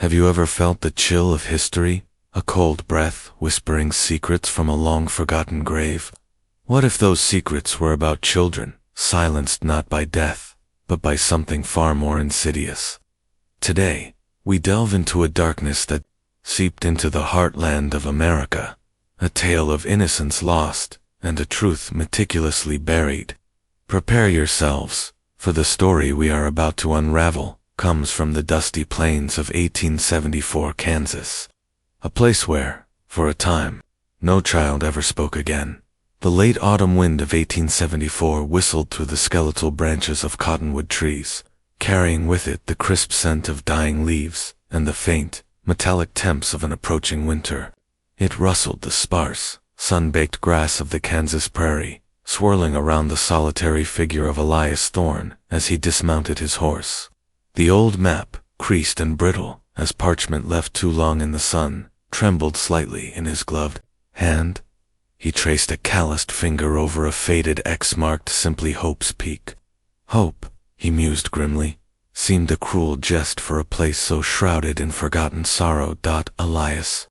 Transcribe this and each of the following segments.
Have you ever felt the chill of history, a cold breath whispering secrets from a long-forgotten grave? What if those secrets were about children, silenced not by death, but by something far more insidious? Today, we delve into a darkness that seeped into the heartland of America, a tale of innocence lost and a truth meticulously buried. Prepare yourselves, for the story we are about to unravel comes from the dusty plains of 1874 Kansas, a place where, for a time, no child ever spoke again. The late autumn wind of 1874 whistled through the skeletal branches of cottonwood trees, carrying with it the crisp scent of dying leaves and the faint, metallic temps of an approaching winter. It rustled the sparse, sun-baked grass of the Kansas prairie, swirling around the solitary figure of Elias Thorne as he dismounted his horse. The old map, creased and brittle, as parchment left too long in the sun, trembled slightly in his gloved hand. He traced a calloused finger over a faded X marked simply Hope's Peak. Hope, he mused grimly, seemed a cruel jest for a place so shrouded in forgotten sorrow. Elias,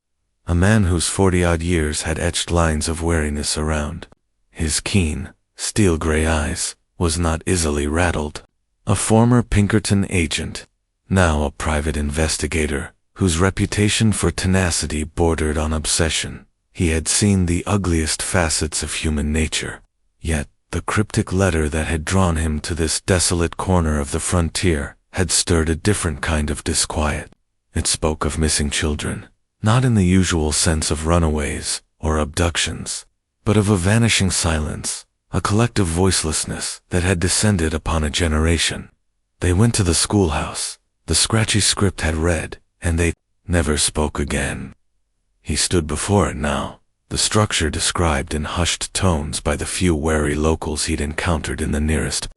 a man whose 40-odd years had etched lines of weariness around his keen, steel-gray eyes, was not easily rattled. A former Pinkerton agent, now a private investigator, whose reputation for tenacity bordered on obsession. He had seen the ugliest facets of human nature, yet the cryptic letter that had drawn him to this desolate corner of the frontier had stirred a different kind of disquiet. It spoke of missing children, not in the usual sense of runaways or abductions, but of a vanishing silence, a collective voicelessness that had descended upon a generation. They went to the schoolhouse, the scratchy script had read, and they never spoke again. He stood before it now, the structure described in hushed tones by the few wary locals he'd encountered in the nearest,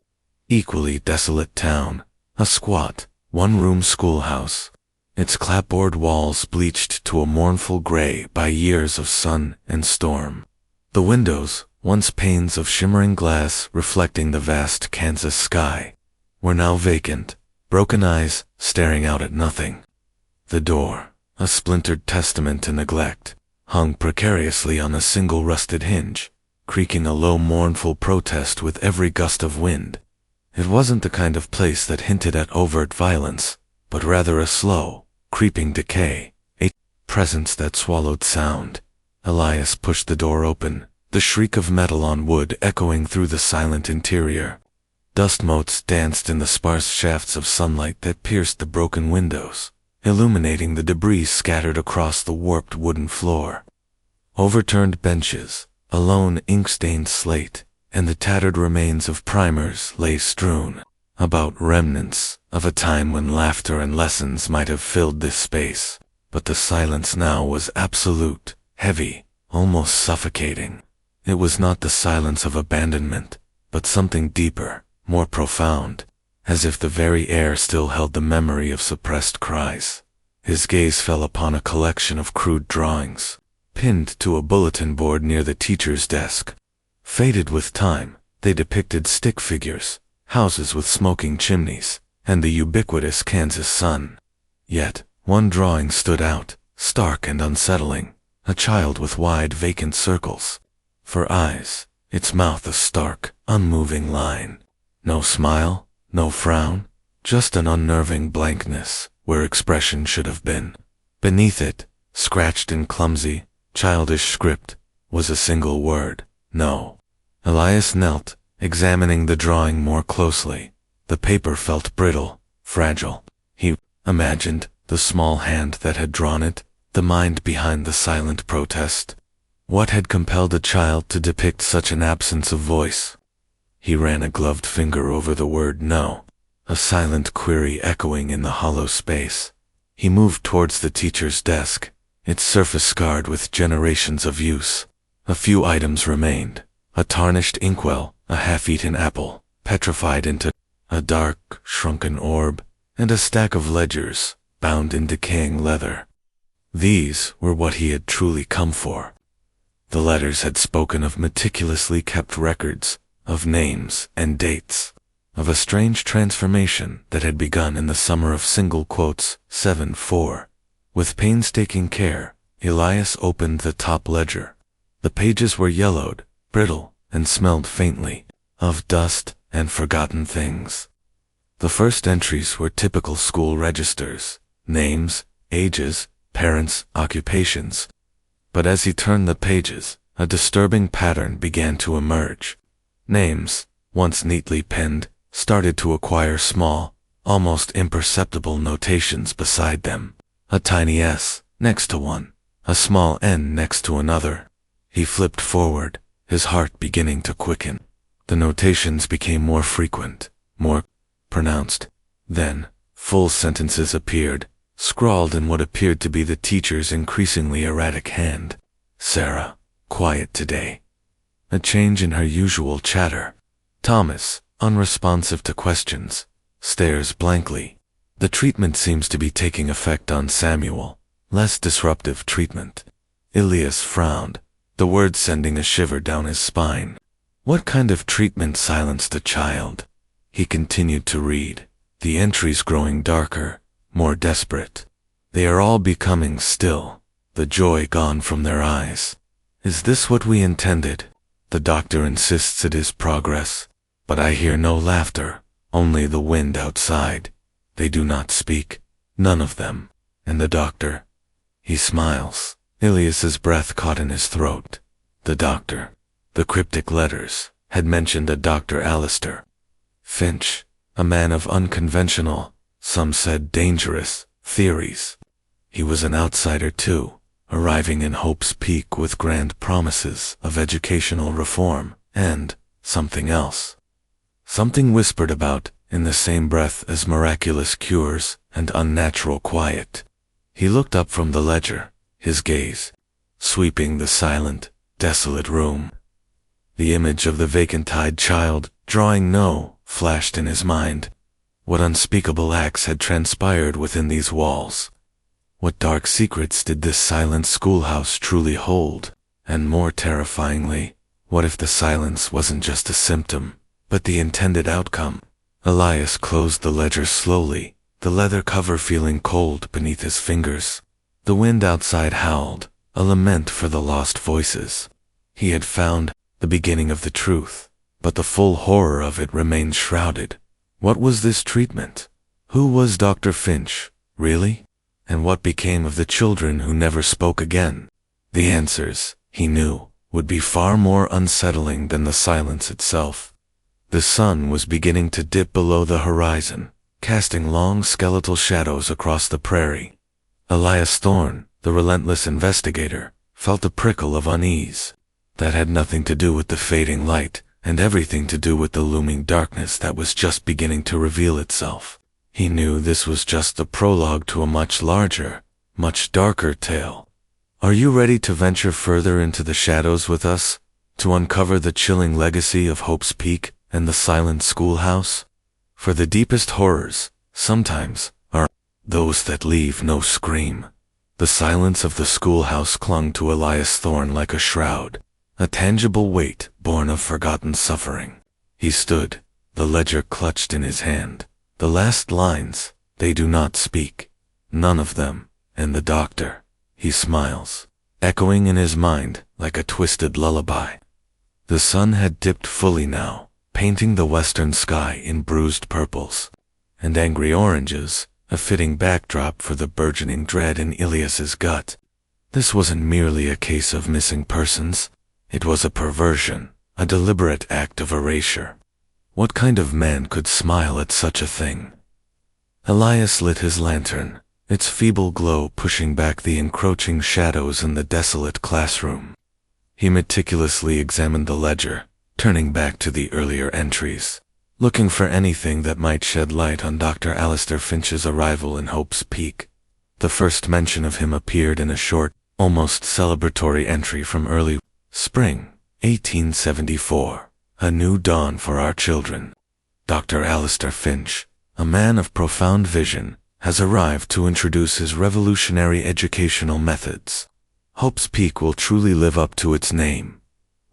equally desolate town, a squat, one-room schoolhouse, its clapboard walls bleached to a mournful gray by years of sun and storm. The windows, once panes of shimmering glass reflecting the vast Kansas sky, were now vacant, broken eyes staring out at nothing. The door, a splintered testament to neglect, hung precariously on a single rusted hinge, creaking a low mournful protest with every gust of wind. It wasn't the kind of place that hinted at overt violence, but rather a slow, creeping decay, a presence that swallowed sound. Elias pushed the door open, the shriek of metal on wood echoing through the silent interior. Dust motes danced in the sparse shafts of sunlight that pierced the broken windows, illuminating the debris scattered across the warped wooden floor. Overturned benches, a lone ink-stained slate, and the tattered remains of primers lay strewn about, remnants of a time when laughter and lessons might have filled this space. But the silence now was absolute, heavy, almost suffocating. It was not the silence of abandonment, but something deeper, more profound, as if the very air still held the memory of suppressed cries. His gaze fell upon a collection of crude drawings, pinned to a bulletin board near the teacher's desk. Faded with time, they depicted stick figures, houses with smoking chimneys, and the ubiquitous Kansas sun. Yet, one drawing stood out, stark and unsettling, a child with wide vacant circles. For eyes, its mouth a stark, unmoving line. No smile, no frown, just an unnerving blankness where expression should have been. Beneath it, scratched in clumsy, childish script, was a single word: no. Elias knelt, examining the drawing more closely. The paper felt brittle, fragile. He imagined the small hand that had drawn it, the mind behind the silent protest. What had compelled a child to depict such an absence of voice? He ran a gloved finger over the word no, a silent query echoing in the hollow space. He moved towards the teacher's desk, its surface scarred with generations of use. A few items remained: a tarnished inkwell, a half-eaten apple, petrified into a dark, shrunken orb, and a stack of ledgers, bound in decaying leather. These were what he had truly come for. The letters had spoken of meticulously kept records, of names and dates, of a strange transformation that had begun in the summer of single quotes 7-4, With painstaking care, Elias opened the top ledger. The pages were yellowed, brittle, and smelled faintly of dust and forgotten things. The first entries were typical school registers: names, ages, parents, occupations. But as he turned the pages, a disturbing pattern began to emerge. Names, once neatly penned, started to acquire small, almost imperceptible notations beside them. A tiny S next to one, a small N next to another. He flipped forward, his heart beginning to quicken. The notations became more frequent, more pronounced. Then, full sentences appeared, scrawled in what appeared to be the teacher's increasingly erratic hand. Sarah, quiet today. A change in her usual chatter. Thomas, unresponsive to questions, stares blankly. The treatment seems to be taking effect on Samuel. Less disruptive treatment. Elias frowned, the words sending a shiver down his spine. What kind of treatment silenced a child? He continued to read, the entries growing darker, more desperate. They are all becoming still, the joy gone from their eyes. Is this what we intended? The doctor insists it is progress, but I hear no laughter, only the wind outside. They do not speak, none of them. And the doctor? He smiles. Elias's breath caught in his throat. The doctor. The cryptic letters had mentioned a Dr. Alistair Finch, a man of unconventional, some said dangerous, theories. He was an outsider too, arriving in Hope's Peak with grand promises of educational reform and something else. Something whispered about, in the same breath as miraculous cures and unnatural quiet. He looked up from the ledger, his gaze sweeping the silent, desolate room. The image of the vacant-eyed child, drawing no, flashed in his mind. What unspeakable acts had transpired within these walls? What dark secrets did this silent schoolhouse truly hold? And more terrifyingly, what if the silence wasn't just a symptom, but the intended outcome? Elias closed the ledger slowly, the leather cover feeling cold beneath his fingers. The wind outside howled, a lament for the lost voices. He had found the beginning of the truth, but the full horror of it remained shrouded. What was this treatment? Who was Dr. Finch, really? And what became of the children who never spoke again? The answers, he knew, would be far more unsettling than the silence itself. The sun was beginning to dip below the horizon, casting long skeletal shadows across the prairie. Elias Thorne, the relentless investigator, felt a prickle of unease. That had nothing to do with the fading light, and everything to do with the looming darkness that was just beginning to reveal itself. He knew this was just the prologue to a much larger, much darker tale. Are you ready to venture further into the shadows with us, to uncover the chilling legacy of Hope's Peak and the silent schoolhouse? For the deepest horrors, sometimes, are those that leave no scream. The silence of the schoolhouse clung to Elias Thorne like a shroud, a tangible weight born of forgotten suffering. He stood, the ledger clutched in his hand. The last lines, they do not speak. None of them, and the doctor. He smiles, echoing in his mind like a twisted lullaby. The sun had dipped fully now, painting the western sky in bruised purples and angry oranges, a fitting backdrop for the burgeoning dread in Elias's gut. This wasn't merely a case of missing persons. It was a perversion, a deliberate act of erasure. What kind of man could smile at such a thing? Elias lit his lantern, its feeble glow pushing back the encroaching shadows in the desolate classroom. He meticulously examined the ledger, turning back to the earlier entries, looking for anything that might shed light on Dr. Alistair Finch's arrival in Hope's Peak. The first mention of him appeared in a short, almost celebratory entry from early spring, 1874. A new dawn for our children. Dr. Alistair Finch, a man of profound vision, has arrived to introduce his revolutionary educational methods. Hope's Peak will truly live up to its name.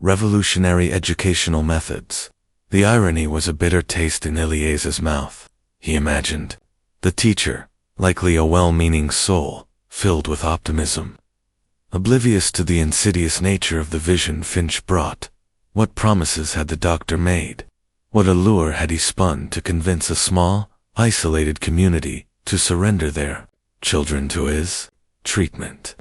Revolutionary educational methods. The irony was a bitter taste in Elias's mouth. He imagined the teacher, likely a well-meaning soul, filled with optimism. Oblivious to the insidious nature of the vision Finch brought, what promises had the doctor made? What allure had he spun to convince a small, isolated community to surrender their children to his treatment?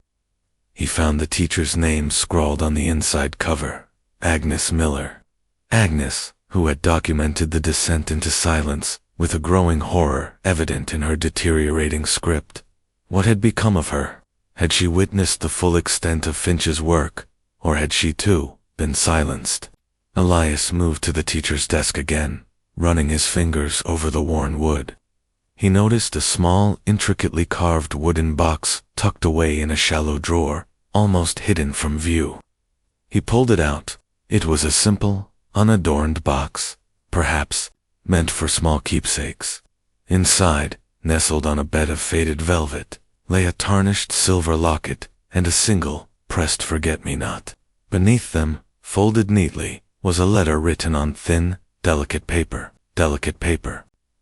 He found the teacher's name scrawled on the inside cover, Agnes Miller. Agnes, who had documented the descent into silence, with a growing horror evident in her deteriorating script. What had become of her? Had she witnessed the full extent of Finch's work, or had she too been silenced? Elias moved to the teacher's desk again, running his fingers over the worn wood. He noticed a small, intricately carved wooden box tucked away in a shallow drawer, almost hidden from view. He pulled it out. It was a simple, unadorned box, perhaps meant for small keepsakes. Inside, nestled on a bed of faded velvet, lay a tarnished silver locket and a single, pressed forget-me-not. Beneath them, folded neatly, was a letter written on thin, delicate paper.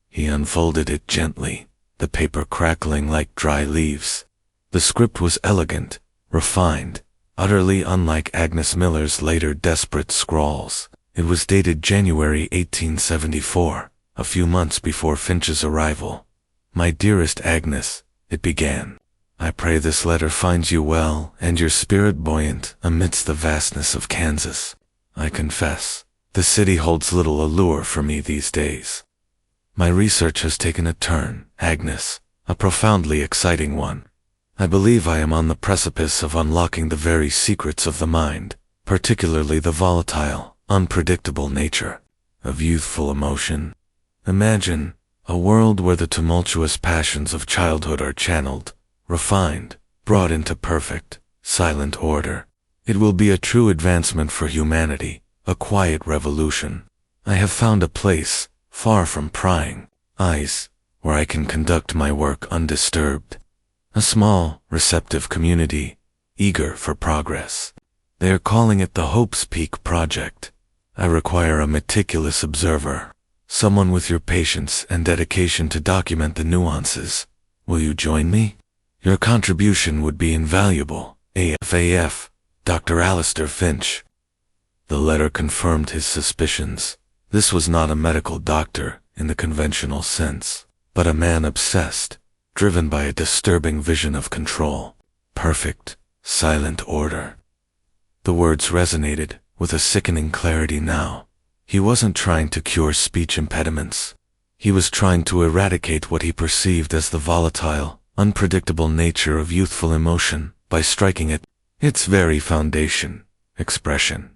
He unfolded it gently, the paper crackling like dry leaves. The script was elegant, refined, utterly unlike Agnes Miller's later desperate scrawls. It was dated January 1874, a few months before Finch's arrival. "My dearest Agnes," it began, "I pray this letter finds you well and your spirit buoyant amidst the vastness of Kansas. I confess, the city holds little allure for me these days. My research has taken a turn, Agnes, a profoundly exciting one. I believe I am on the precipice of unlocking the very secrets of the mind, particularly the volatile, unpredictable nature of youthful emotion. Imagine a world where the tumultuous passions of childhood are channeled, refined, brought into perfect, silent order. It will be a true advancement for humanity, a quiet revolution. I have found a place, far from prying eyes, where I can conduct my work undisturbed. A small, receptive community, eager for progress. They are calling it the Hope's Peak Project. I require a meticulous observer, someone with your patience and dedication to document the nuances. Will you join me? Your contribution would be invaluable. AFAF, Dr. Alistair Finch." The letter confirmed his suspicions. This was not a medical doctor in the conventional sense, but a man obsessed, driven by a disturbing vision of control. Perfect, silent order. The words resonated with a sickening clarity now. He wasn't trying to cure speech impediments. He was trying to eradicate what he perceived as the volatile, unpredictable nature of youthful emotion by striking at its very foundation, expression.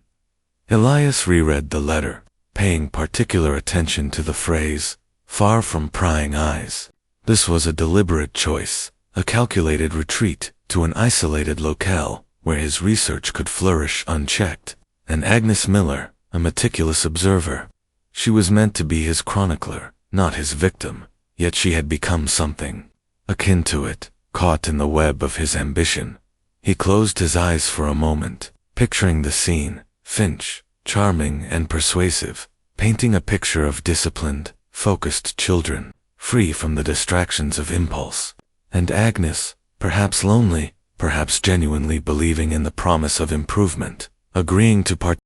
Elias reread the letter, paying particular attention to the phrase, "far from prying eyes." This was a deliberate choice, a calculated retreat to an isolated locale where his research could flourish unchecked. And Agnes Miller, a meticulous observer. She was meant to be his chronicler, not his victim, yet she had become something akin to it, caught in the web of his ambition. He closed his eyes for a moment, picturing the scene, Finch, charming and persuasive, painting a picture of disciplined, focused children, free from the distractions of impulse. And Agnes, perhaps lonely, perhaps genuinely believing in the promise of improvement, agreeing to part.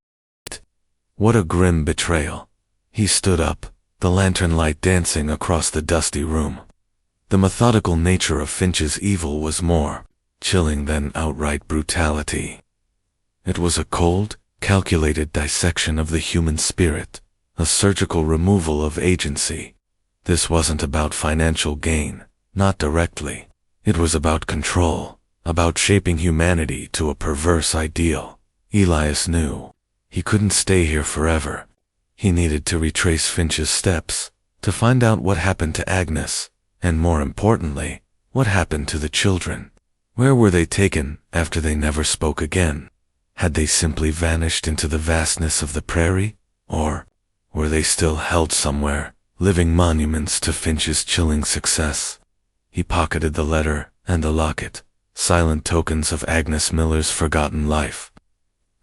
What a grim betrayal. He stood up, the lantern light dancing across the dusty room. The methodical nature of Finch's evil was more chilling than outright brutality. It was a cold, calculated dissection of the human spirit, a surgical removal of agency. This wasn't about financial gain, not directly. It was about control, about shaping humanity to a perverse ideal. Elias knew he couldn't stay here forever. He needed to retrace Finch's steps, to find out what happened to Agnes, and more importantly, what happened to the children. Where were they taken after they never spoke again? Had they simply vanished into the vastness of the prairie? Or were they still held somewhere, living monuments to Finch's chilling success? He pocketed the letter and the locket, silent tokens of Agnes Miller's forgotten life.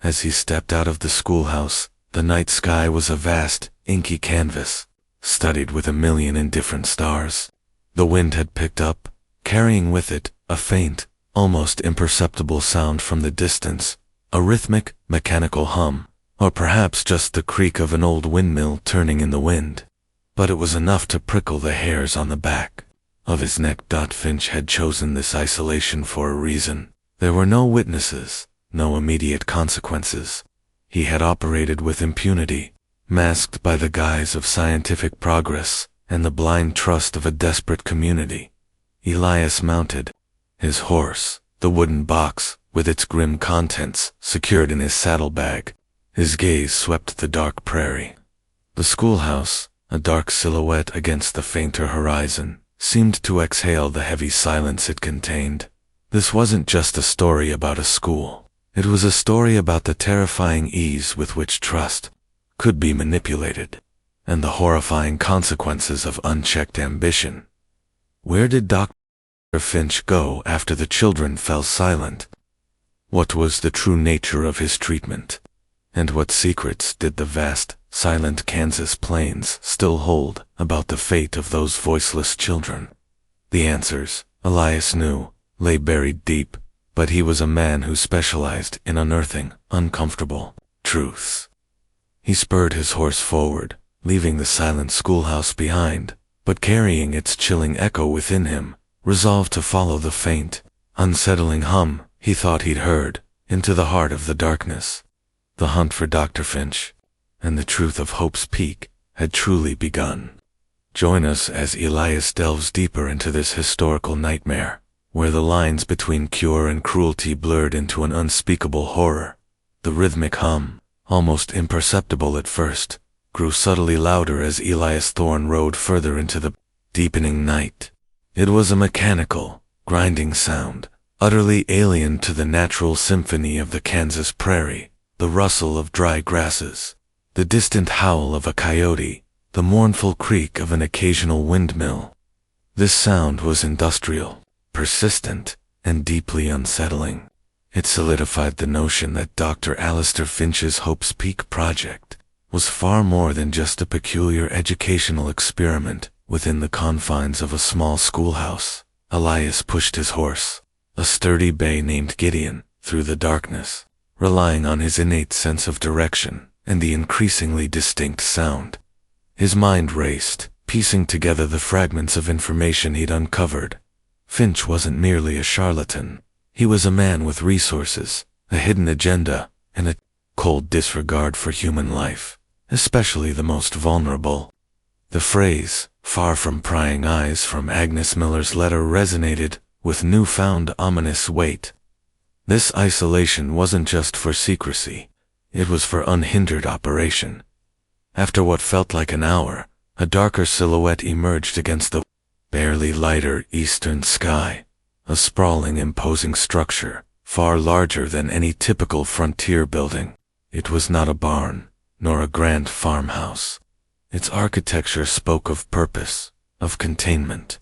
As he stepped out of the schoolhouse, the night sky was a vast, inky canvas, studded with a million indifferent stars. The wind had picked up, carrying with it a faint, almost imperceptible sound from the distance, a rhythmic, mechanical hum, or perhaps just the creak of an old windmill turning in the wind. But it was enough to prickle the hairs on the back of his neck. Finch had chosen this isolation for a reason. There were no witnesses, no immediate consequences. He had operated with impunity, masked by the guise of scientific progress and the blind trust of a desperate community. Elias mounted his horse, the wooden box, with its grim contents, secured in his saddlebag. His gaze swept the dark prairie. The schoolhouse, a dark silhouette against the fainter horizon, seemed to exhale the heavy silence it contained. This wasn't just a story about a school. It was a story about the terrifying ease with which trust could be manipulated, and the horrifying consequences of unchecked ambition. Where did Dr. Finch go after the children fell silent? What was the true nature of his treatment? And what secrets did the vast, silent Kansas plains still hold about the fate of those voiceless children? The answers, Elias knew, lay buried deep, but he was a man who specialized in unearthing uncomfortable truths. He spurred his horse forward, leaving the silent schoolhouse behind, but carrying its chilling echo within him, resolved to follow the faint, unsettling hum he thought he'd heard, into the heart of the darkness. The hunt for Dr. Finch, and the truth of Hope's Peak, had truly begun. Join us as Elias delves deeper into this historical nightmare, where the lines between cure and cruelty blurred into an unspeakable horror. The rhythmic hum, almost imperceptible at first, grew subtly louder as Elias Thorne rode further into the deepening night. It was a mechanical, grinding sound, utterly alien to the natural symphony of the Kansas prairie, the rustle of dry grasses, the distant howl of a coyote, the mournful creak of an occasional windmill. This sound was industrial, persistent, and deeply unsettling. It solidified the notion that Dr. Alistair Finch's Hope's Peak project was far more than just a peculiar educational experiment within the confines of a small schoolhouse. Elias pushed his horse, a sturdy bay named Gideon, through the darkness, relying on his innate sense of direction and the increasingly distinct sound. His mind raced, piecing together the fragments of information he'd uncovered. Finch wasn't merely a charlatan. He was a man with resources, a hidden agenda, and a cold disregard for human life, especially the most vulnerable. The phrase, "far from prying eyes," from Agnes Miller's letter resonated with newfound ominous weight. This isolation wasn't just for secrecy, it was for unhindered operation. After what felt like an hour, a darker silhouette emerged against the barely lighter eastern sky, a sprawling, imposing structure, far larger than any typical frontier building. It was not a barn, nor a grand farmhouse. Its architecture spoke of purpose, of containment.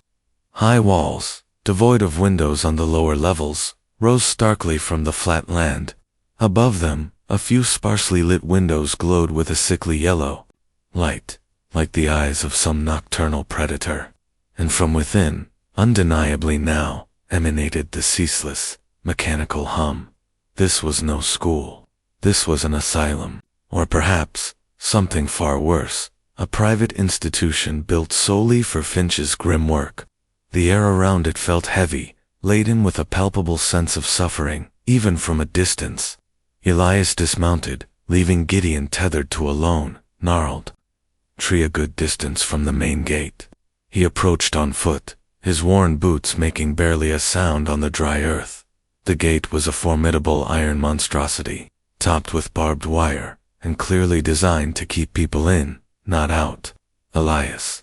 High walls, devoid of windows on the lower levels, rose starkly from the flat land. Above them, a few sparsely lit windows glowed with a sickly yellow light, like the eyes of some nocturnal predator. And from within, undeniably now, emanated the ceaseless, mechanical hum. This was no school. This was an asylum, or perhaps, something far worse, a private institution built solely for Finch's grim work. The air around it felt heavy, laden with a palpable sense of suffering, even from a distance. Elias dismounted, leaving Gideon tethered to a lone, gnarled tree a good distance from the main gate. He approached on foot, his worn boots making barely a sound on the dry earth. The gate was a formidable iron monstrosity, topped with barbed wire, and clearly designed to keep people in, not out. Elias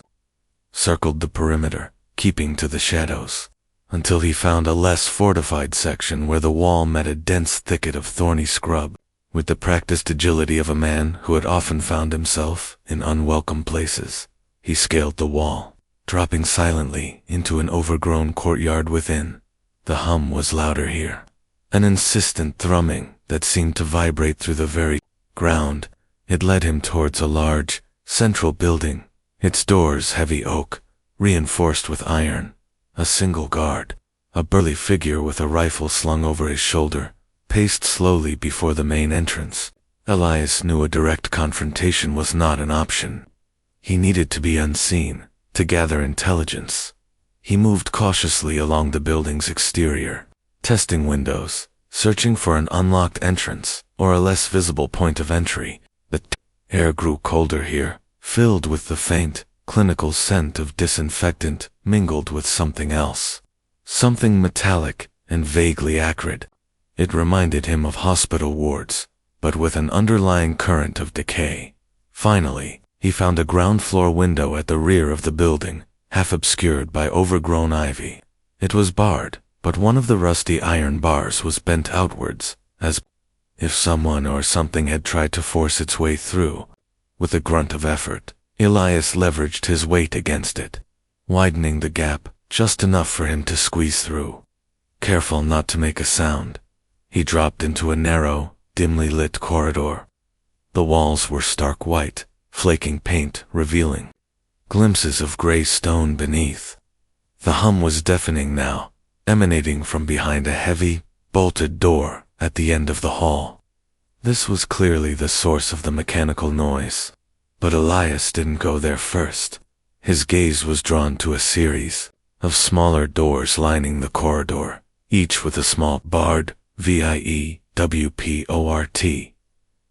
circled the perimeter, keeping to the shadows, until he found a less fortified section where the wall met a dense thicket of thorny scrub. With the practiced agility of a man who had often found himself in unwelcome places, he scaled the wall, dropping silently into an overgrown courtyard within. The hum was louder here, an insistent thrumming that seemed to vibrate through the very ground. It led him towards a large, central building, its doors heavy oak, reinforced with iron. A single guard, A burly figure with a rifle slung over his shoulder paced slowly before the main entrance. Elias knew a direct confrontation was not an option. He needed to be unseen, to gather intelligence. He moved cautiously along the building's exterior, testing windows, searching for an unlocked entrance or a less visible point of entry. The air grew colder here, filled with the faint, clinical scent of disinfectant mingled with something else. Something metallic and vaguely acrid. It reminded him of hospital wards, but with an underlying current of decay. Finally, he found a ground-floor window at the rear of the building, half obscured by overgrown ivy. It was barred, but one of the rusty iron bars was bent outwards, as if someone or something had tried to force its way through. With a grunt of effort, Elias leveraged his weight against it, widening the gap just enough for him to squeeze through. Careful not to make a sound, he dropped into a narrow, dimly lit corridor. The walls were stark white, flaking paint revealing glimpses of gray stone beneath. The hum was deafening now, emanating from behind a heavy, bolted door at the end of the hall. This was clearly the source of the mechanical noise. But Elias didn't go there first. His gaze was drawn to a series of smaller doors lining the corridor, each with a small barred VIEWPORT.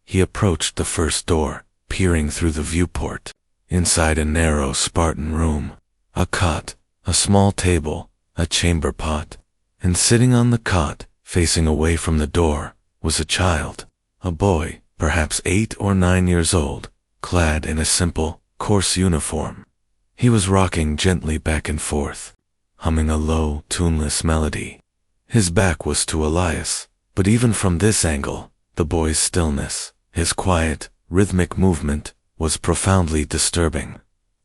He approached the first door, peering through the viewport. Inside a narrow Spartan room, a cot, a small table, a chamber pot, and sitting on the cot, facing away from the door, was a child, a boy, perhaps 8 or 9 years old, clad in a simple, coarse uniform. He was rocking gently back and forth, humming a low, tuneless melody. His back was to Elias, but even from this angle, the boy's stillness, his quiet, rhythmic movement, was profoundly disturbing.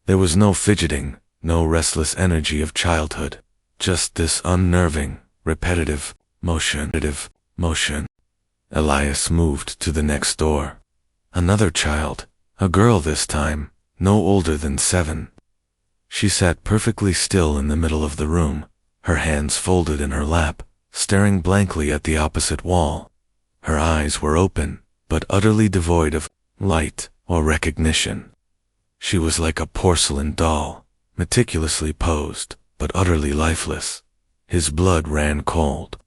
There was no fidgeting, no restless energy of childhood, just this unnerving, repetitive motion. Elias moved to the next door. Another child, a girl this time, no older than 7. She sat perfectly still in the middle of the room, her hands folded in her lap, staring blankly at the opposite wall. Her eyes were open, but utterly devoid of light or recognition. She was like a porcelain doll, meticulously posed, but utterly lifeless. His blood ran cold.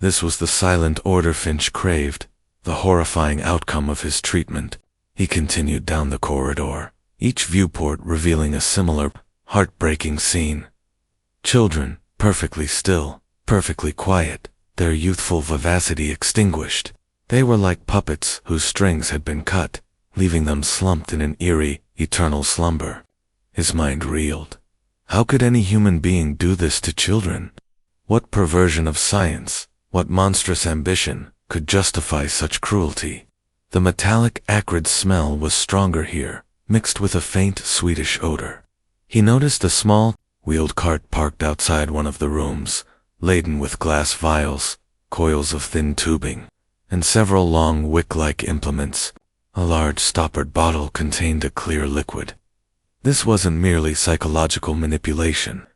This was the silent order Finch craved, the horrifying outcome of his treatment. He continued down the corridor, each viewport revealing a similar, heartbreaking scene. Children, perfectly still, perfectly quiet, their youthful vivacity extinguished. They were like puppets whose strings had been cut, leaving them slumped in an eerie, eternal slumber. His mind reeled. How could any human being do this to children? What perversion of science, what monstrous ambition, could justify such cruelty? The metallic, acrid smell was stronger here, mixed with a faint, sweetish odor. He noticed a small, wheeled cart parked outside one of the rooms, laden with glass vials, coils of thin tubing, and several long wick-like implements. A large stoppered bottle contained a clear liquid. This wasn't merely psychological manipulation.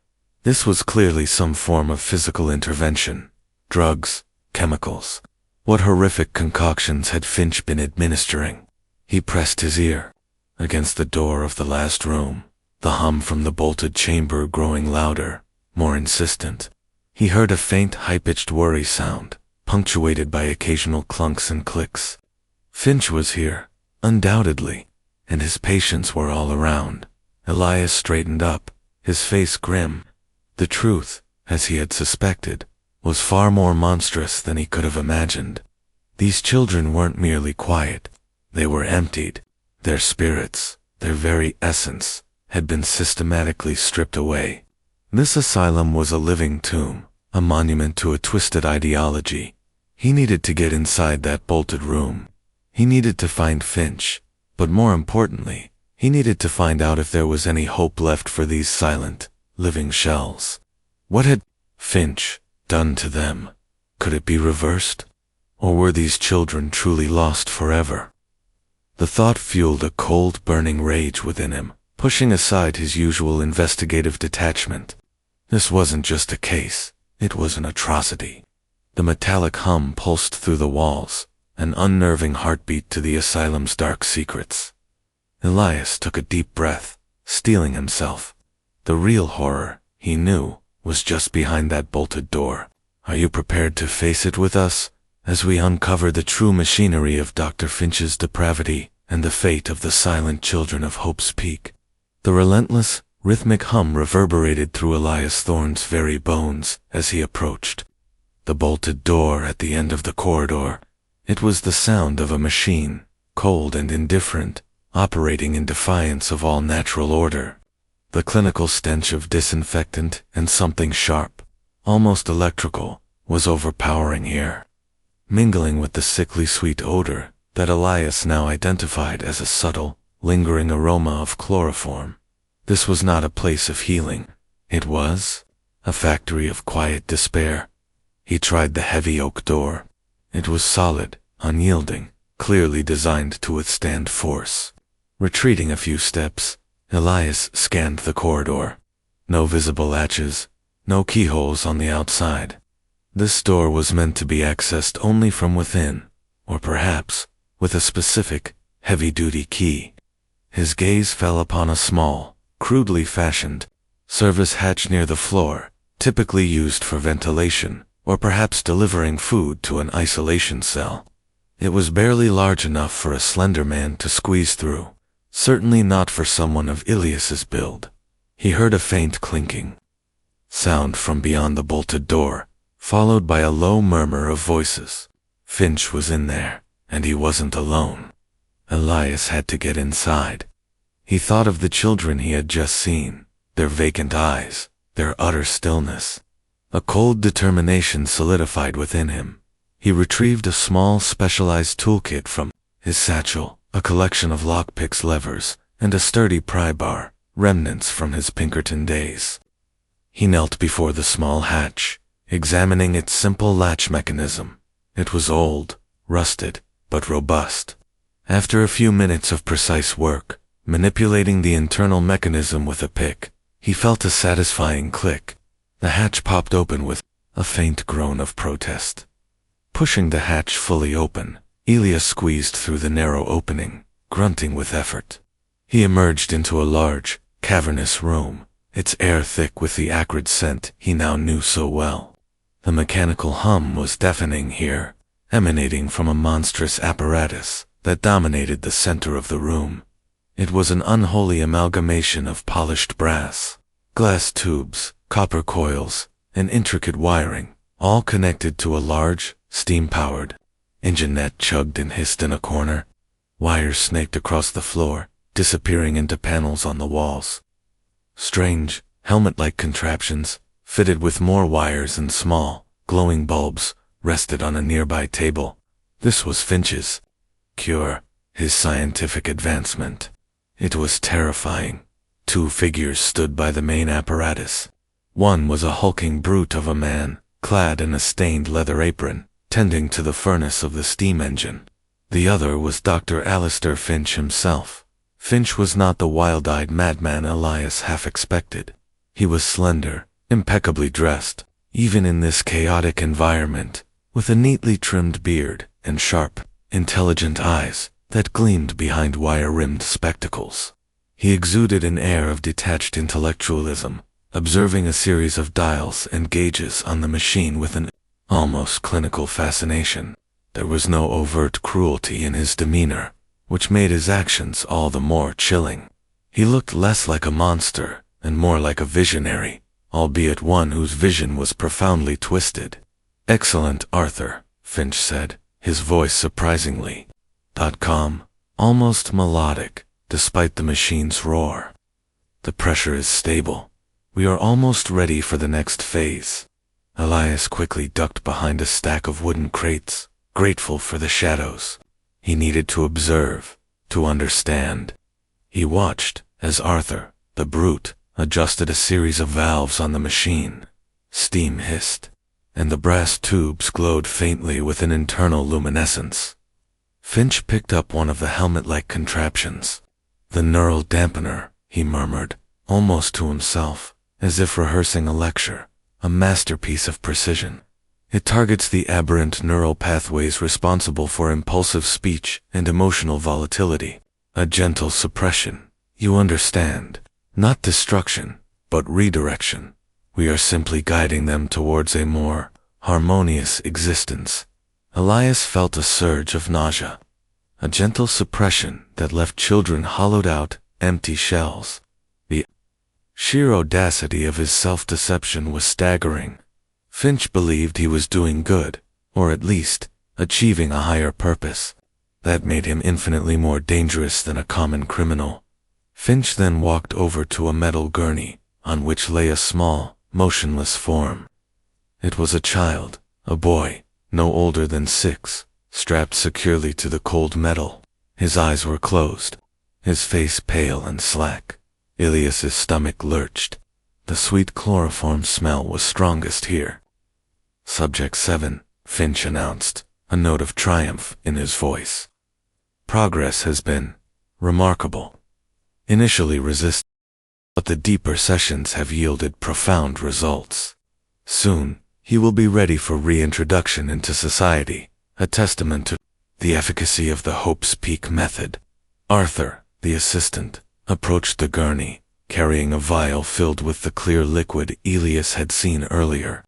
This was clearly some form of physical intervention. Drugs, chemicals. What horrific concoctions had Finch been administering? He pressed his ear against the door of the last room, the hum from the bolted chamber growing louder, more insistent. He heard a faint, high-pitched worry sound, punctuated by occasional clunks and clicks. Finch was here, undoubtedly, and his patients were all around. Elias straightened up, his face grim. The truth, as he had suspected, was far more monstrous than he could have imagined. These children weren't merely quiet, they were emptied. Their spirits, their very essence, had been systematically stripped away. This asylum was a living tomb, a monument to a twisted ideology. He needed to get inside that bolted room. He needed to find Finch, but more importantly, he needed to find out if there was any hope left for these silent, living shells. What had Finch done to them? Could it be reversed? Or were these children truly lost forever? The thought fueled a cold, burning rage within him, pushing aside his usual investigative detachment. This wasn't just a case. It was an atrocity. The metallic hum pulsed through the walls, an unnerving heartbeat to the asylum's dark secrets. Elias took a deep breath, steeling himself. The real horror, he knew, was just behind that bolted door. Are you prepared to face it with us, as we uncover the true machinery of Dr. Finch's depravity and the fate of the silent children of Hope's Peak? The relentless, rhythmic hum reverberated through Elias Thorne's very bones as he approached. The bolted door at the end of the corridor. It was the sound of a machine, cold and indifferent, operating in defiance of all natural order. The clinical stench of disinfectant and something sharp, almost electrical, was overpowering here, mingling with the sickly sweet odor that Elias now identified as a subtle, lingering aroma of chloroform. This was not a place of healing. It was a factory of quiet despair. He tried the heavy oak door. It was solid, unyielding, clearly designed to withstand force. Retreating a few steps, Elias scanned the corridor. No visible latches, no keyholes on the outside. This door was meant to be accessed only from within, or perhaps with a specific, heavy-duty key. His gaze fell upon a small, crudely fashioned, service hatch near the floor, typically used for ventilation, or perhaps delivering food to an isolation cell. It was barely large enough for a slender man to squeeze through, certainly not for someone of Elias's build. He heard a faint clinking sound from beyond the bolted door, followed by a low murmur of voices. Finch was in there, and he wasn't alone. Elias had to get inside. He thought of the children he had just seen, their vacant eyes, their utter stillness. A cold determination solidified within him. He retrieved a small specialized toolkit from his satchel, a collection of lockpicks, levers, and a sturdy pry bar, remnants from his Pinkerton days. He knelt before the small hatch, examining its simple latch mechanism. It was old, rusted, but robust. After a few minutes of precise work, manipulating the internal mechanism with a pick, he felt a satisfying click. The hatch popped open with a faint groan of protest. Pushing the hatch fully open, Elias squeezed through the narrow opening, grunting with effort. He emerged into a large, cavernous room, its air thick with the acrid scent he now knew so well. The mechanical hum was deafening here, emanating from a monstrous apparatus that dominated the center of the room. It was an unholy amalgamation of polished brass, glass tubes, copper coils, and intricate wiring, all connected to a large, steam-powered engine that chugged and hissed in a corner. Wires snaked across the floor, disappearing into panels on the walls. Strange, helmet-like contraptions, fitted with more wires and small, glowing bulbs, rested on a nearby table. This was Finch's cure, his scientific advancement. It was terrifying. Two figures stood by the main apparatus. One was a hulking brute of a man, clad in a stained leather apron, tending to the furnace of the steam engine. The other was Dr. Alistair Finch himself. Finch was not the wild-eyed madman Elias half expected. He was slender, impeccably dressed, even in this chaotic environment, with a neatly trimmed beard and sharp, intelligent eyes that gleamed behind wire-rimmed spectacles. He exuded an air of detached intellectualism, observing a series of dials and gauges on the machine with an almost clinical fascination. There was no overt cruelty in his demeanor, which made his actions all the more chilling. He looked less like a monster and more like a visionary, albeit one whose vision was profoundly twisted. "Excellent, Arthur," Finch said, his voice surprisingly calm, almost melodic, despite the machine's roar. "The pressure is stable. We are almost ready for the next phase." Elias quickly ducked behind a stack of wooden crates, grateful for the shadows. He needed to observe, to understand. He watched as Arthur, the brute, adjusted a series of valves on the machine. Steam hissed, and the brass tubes glowed faintly with an internal luminescence. Finch picked up one of the helmet-like contraptions. "The neural dampener," he murmured, almost to himself, as if rehearsing a lecture. a masterpiece of precision. It targets the aberrant neural pathways responsible for impulsive speech and emotional volatility. A gentle suppression, you understand. Not destruction, but redirection. We are simply guiding them towards a more harmonious existence. Elias felt a surge of nausea. A gentle suppression that left children hollowed out, empty shells. The sheer audacity of his self-deception was staggering. Finch believed he was doing good, or at least, achieving a higher purpose. That made him infinitely more dangerous than a common criminal. Finch then walked over to a metal gurney, on which lay a small, motionless form. It was a child, a boy, no older than 6, strapped securely to the cold metal. His eyes were closed, his face pale and slack. Ilias's stomach lurched. The sweet chloroform smell was strongest here. Subject 7, Finch announced, a note of triumph in his voice. Progress has been remarkable. Initially resistant, but the deeper sessions have yielded profound results. Soon, he will be ready for reintroduction into society, a testament to the efficacy of the Hope's Peak method. Arthur, the assistant, approached the gurney, carrying a vial filled with the clear liquid Elias had seen earlier.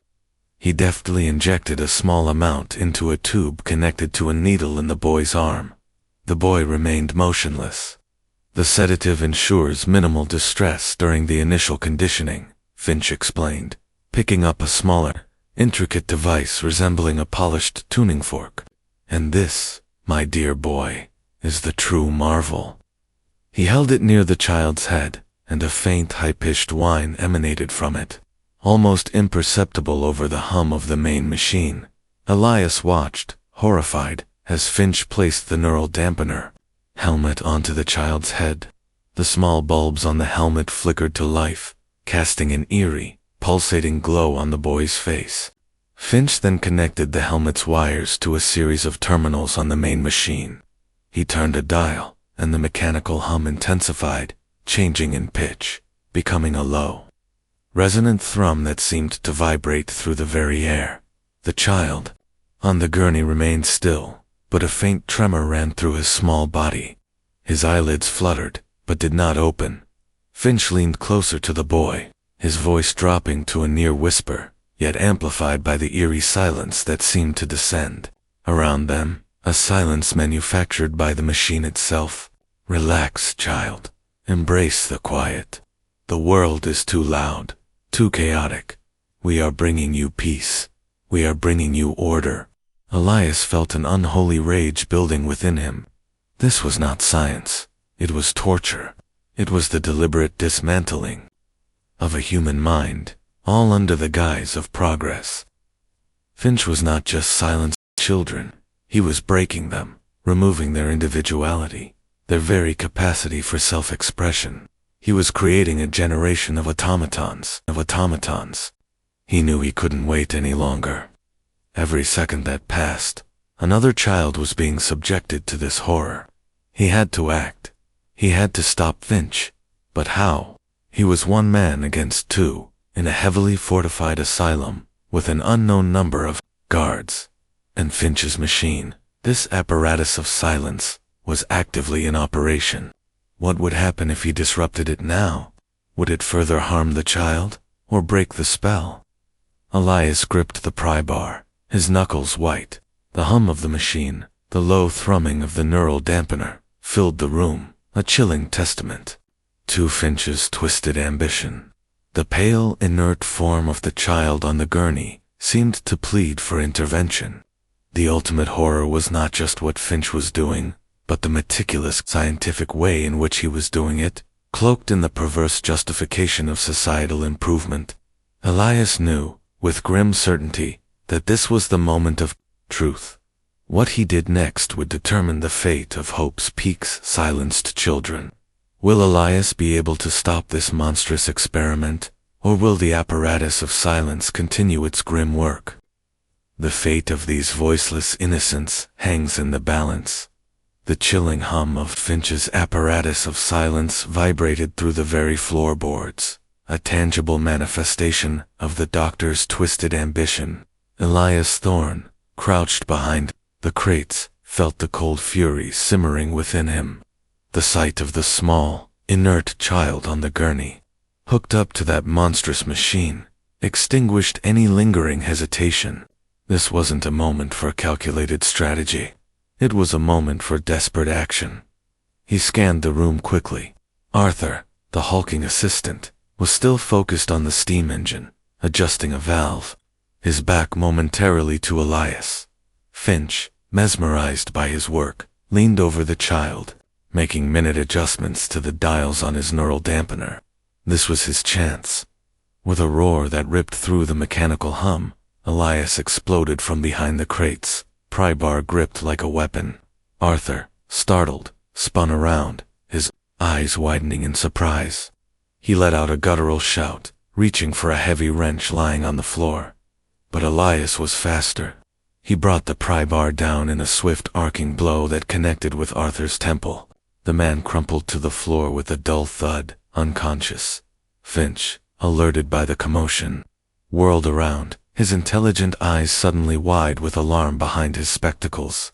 He deftly injected a small amount into a tube connected to a needle in the boy's arm. The boy remained motionless. The sedative ensures minimal distress during the initial conditioning, Finch explained, picking up a smaller, intricate device resembling a polished tuning fork. And this, my dear boy, is the true marvel. He held it near the child's head, and a faint, high-pitched whine emanated from it, almost imperceptible over the hum of the main machine. Elias watched, horrified, as Finch placed the neural dampener helmet onto the child's head. The small bulbs on the helmet flickered to life, casting an eerie, pulsating glow on the boy's face. Finch then connected the helmet's wires to a series of terminals on the main machine. He turned a dial, and the mechanical hum intensified, changing in pitch, becoming a low, resonant thrum that seemed to vibrate through the very air. The child on the gurney remained still, but a faint tremor ran through his small body. His eyelids fluttered, but did not open. Finch leaned closer to the boy, his voice dropping to a near whisper, yet amplified by the eerie silence that seemed to descend. Around them, a silence manufactured by the machine itself. Relax, child. Embrace the quiet. The world is too loud, too chaotic. We are bringing you peace. We are bringing you order. Elias felt an unholy rage building within him. This was not science. It was torture. It was the deliberate dismantling of a human mind, all under the guise of progress. Finch was not just silencing children. He was breaking them, removing their individuality, their very capacity for self-expression. He was creating a generation of automatons. He knew he couldn't wait any longer. Every second that passed, another child was being subjected to this horror. He had to act. He had to stop Finch. But how? He was one man against 2, in a heavily fortified asylum, with an unknown number of guards. And Finch's machine, this apparatus of silence, was actively in operation. What would happen if he disrupted it now? Would it further harm the child, or break the spell? Elias gripped the pry bar, his knuckles white. The hum of the machine, the low thrumming of the neural dampener, filled the room, a chilling testament to Finch's twisted ambition. The pale, inert form of the child on the gurney seemed to plead for intervention. The ultimate horror was not just what Finch was doing, but the meticulous scientific way in which he was doing it, cloaked in the perverse justification of societal improvement. Elias knew, with grim certainty, that this was the moment of truth. What he did next would determine the fate of Hope's Peak's silenced children. Will Elias be able to stop this monstrous experiment, or will the apparatus of silence continue its grim work? The fate of these voiceless innocents hangs in the balance. The chilling hum of Finch's apparatus of silence vibrated through the very floorboards. a tangible manifestation of the doctor's twisted ambition. Elias Thorne, crouched behind the crates, felt the cold fury simmering within him. The sight of the small, inert child on the gurney, hooked up to that monstrous machine, extinguished any lingering hesitation. This wasn't a moment for calculated strategy. It was a moment for desperate action. He scanned the room quickly. Arthur, the hulking assistant, was still focused on the steam engine, adjusting a valve, his back momentarily to Elias. Finch, mesmerized by his work, leaned over the child, making minute adjustments to the dials on his neural dampener. This was his chance. With a roar that ripped through the mechanical hum, Elias exploded from behind the crates, pry bar gripped like a weapon. Arthur, startled, spun around, his eyes widening in surprise. He let out a guttural shout, reaching for a heavy wrench lying on the floor. But Elias was faster. He brought the pry bar down in a swift arcing blow that connected with Arthur's temple. The man crumpled to the floor with a dull thud, unconscious. Finch, alerted by the commotion, whirled around, his intelligent eyes suddenly wide with alarm behind his spectacles.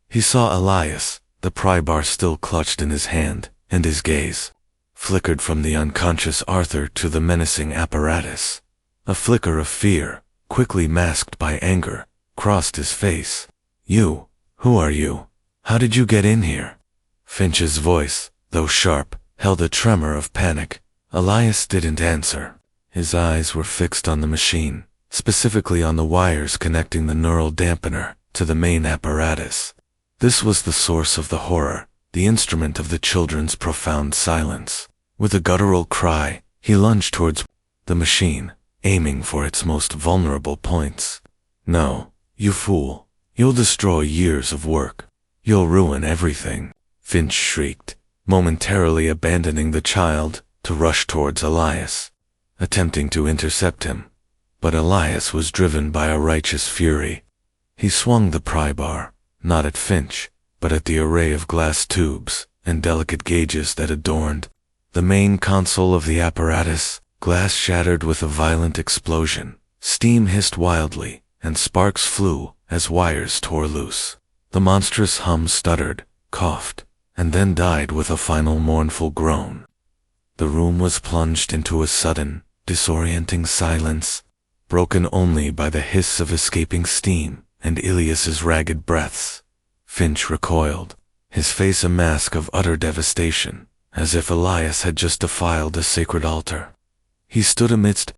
He saw Elias, the pry bar still clutched in his hand, and his gaze flickered from the unconscious Arthur to the menacing apparatus. A flicker of fear, quickly masked by anger, crossed his face. "You, who are you? How did you get in here?" Finch's voice, though sharp, held a tremor of panic. Elias didn't answer. His eyes were fixed on the machine, specifically on the wires connecting the neural dampener to the main apparatus. This was the source of the horror, the instrument of the children's profound silence. With a guttural cry, he lunged towards the machine, aiming for its most vulnerable points. "No, you fool. You'll destroy years of work. You'll ruin everything," Finch shrieked, momentarily abandoning the child to rush towards Elias, attempting to intercept him. But Elias was driven by a righteous fury. He swung the pry bar, not at Finch, but at the array of glass tubes and delicate gauges that adorned the main console of the apparatus. Glass shattered with a violent explosion, steam hissed wildly, and sparks flew as wires tore loose. The monstrous hum stuttered, coughed, and then died with a final mournful groan. The room was plunged into a sudden, disorienting silence, broken only by the hiss of escaping steam and Elias's ragged breaths. Finch recoiled, his face a mask of utter devastation, as if Elias had just defiled a sacred altar. He stood amidst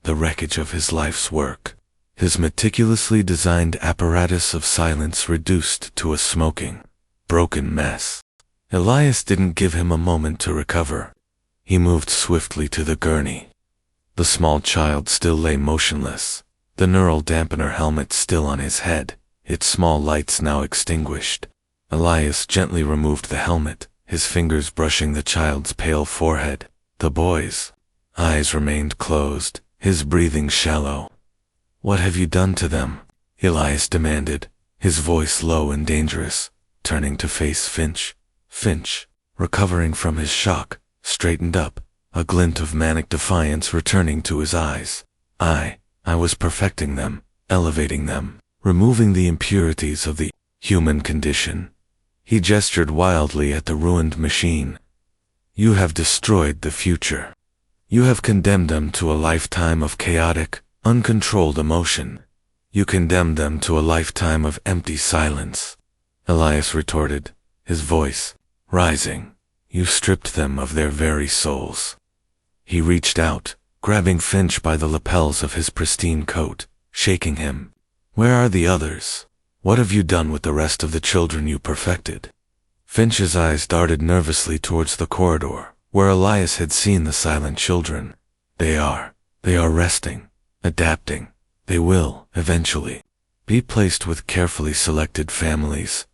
the wreckage of his life's work, his meticulously designed apparatus of silence reduced to a smoking, broken mess. Elias didn't give him a moment to recover. He moved swiftly to the gurney. The small child still lay motionless, the neural dampener helmet still on his head, its small lights now extinguished. Elias gently removed the helmet, his fingers brushing the child's pale forehead. The boy's eyes remained closed, his breathing shallow. "What have you done to them?" Elias demanded, his voice low and dangerous, turning to face Finch. Finch, recovering from his shock, straightened up, a glint of manic defiance returning to his eyes. I was perfecting them, elevating them, removing the impurities of the human condition." He gestured wildly at the ruined machine. "You have destroyed the future. You have condemned them to a lifetime of chaotic, uncontrolled emotion. You condemned them to a lifetime of empty silence." Elias retorted, his voice rising. "You stripped them of their very souls." He reached out, grabbing Finch by the lapels of his pristine coat, shaking him. "Where are the others? What have you done with the rest of the children you perfected?" Finch's eyes darted nervously towards the corridor, where Elias had seen the silent children. They are resting, adapting. They will, eventually, be placed with carefully selected families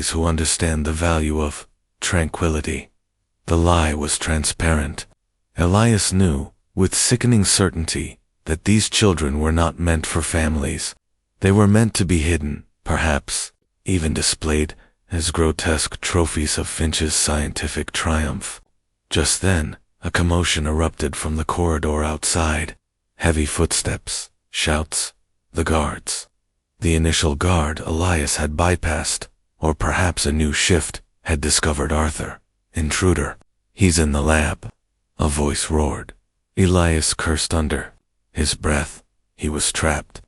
who understand the value of tranquility. The lie was transparent. Elias knew, with sickening certainty, that these children were not meant for families. They were meant to be hidden, perhaps even displayed as grotesque trophies of Finch's scientific triumph. Just then, a commotion erupted from the corridor outside. Heavy footsteps, shouts, the guards. The initial guard Elias had bypassed, or perhaps a new shift had discovered Arthur. Intruder. He's in the lab. A voice roared. Elias cursed under his breath. He was trapped.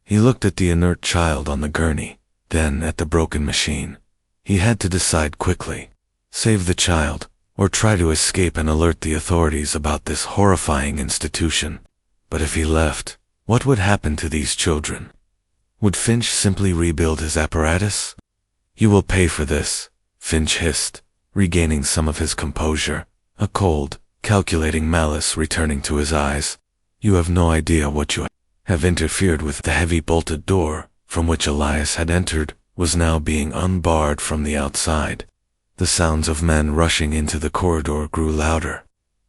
He looked at the inert child on the gurney, then at the broken machine. He had to decide quickly. Save the child, or try to escape and alert the authorities about this horrifying institution. But if he left, what would happen to these children? Would Finch simply rebuild his apparatus? You will pay for this, Finch hissed, regaining some of his composure, a cold, calculating malice returning to his eyes. You have no idea what you have interfered with. The heavy bolted door, from which Elias had entered, was now being unbarred from the outside. The sounds of men rushing into the corridor grew louder.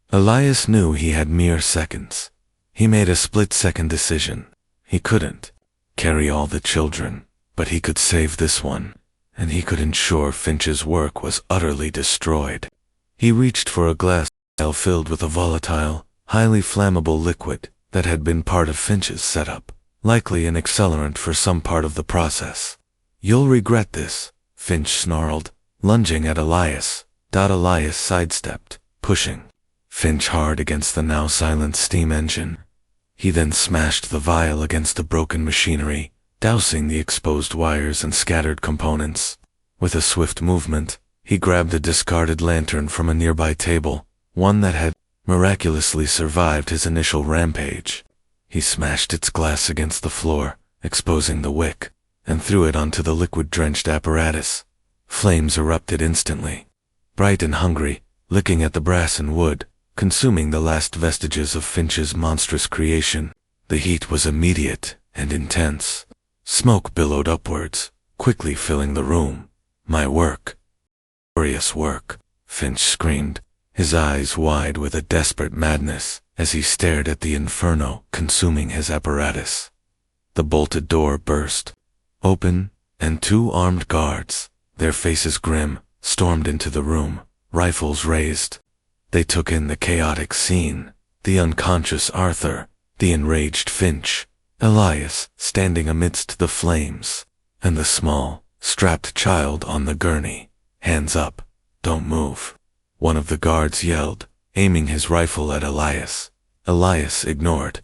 Elias knew he had mere seconds. He made a split-second decision. He couldn't carry all the children, but he could save this one, and he could ensure Finch's work was utterly destroyed. He reached for a glass vial filled with a volatile, highly flammable liquid that had been part of Finch's setup, likely an accelerant for some part of the process. You'll regret this, Finch snarled, lunging at Elias. Elias sidestepped, pushing Finch hard against the now silent steam engine. He then smashed the vial against the broken machinery, dousing the exposed wires and scattered components. With a swift movement, he grabbed a discarded lantern from a nearby table, one that had miraculously survived his initial rampage. He smashed its glass against the floor, exposing the wick, and threw it onto the liquid-drenched apparatus. Flames erupted instantly, bright and hungry, licking at the brass and wood, consuming the last vestiges of Finch's monstrous creation. The heat was immediate and intense. Smoke billowed upwards, quickly filling the room. My work. Glorious work, Finch screamed, his eyes wide with a desperate madness as he stared at the inferno consuming his apparatus. The bolted door burst open, and two armed guards, their faces grim, stormed into the room, rifles raised. They took in the chaotic scene, the unconscious Arthur, the enraged Finch, Elias standing amidst the flames, and the small, strapped child on the gurney. Hands up, don't move, one of the guards yelled, aiming his rifle at Elias. Elias ignored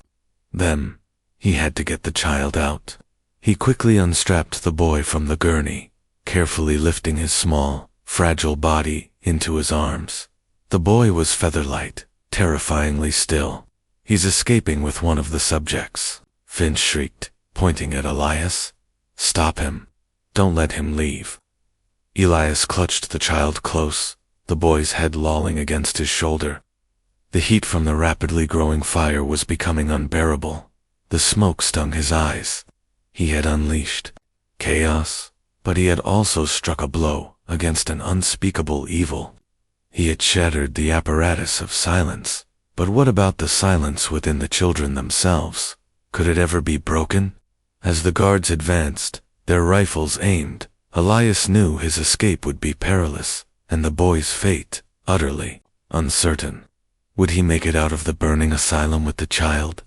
them. He had to get the child out. He quickly unstrapped the boy from the gurney, carefully lifting his small, fragile body into his arms. The boy was feather-light, terrifyingly still. He's escaping with one of the subjects, Finch shrieked, pointing at Elias. Stop him. Don't let him leave. Elias clutched the child close, the boy's head lolling against his shoulder. The heat from the rapidly growing fire was becoming unbearable. The smoke stung his eyes. He had unleashed chaos, but he had also struck a blow against an unspeakable evil. He had shattered the apparatus of silence, but what about the silence within the children themselves? Could it ever be broken? As the guards advanced, their rifles aimed, Elias knew his escape would be perilous, and the boy's fate utterly uncertain. Would he make it out of the burning asylum with the child?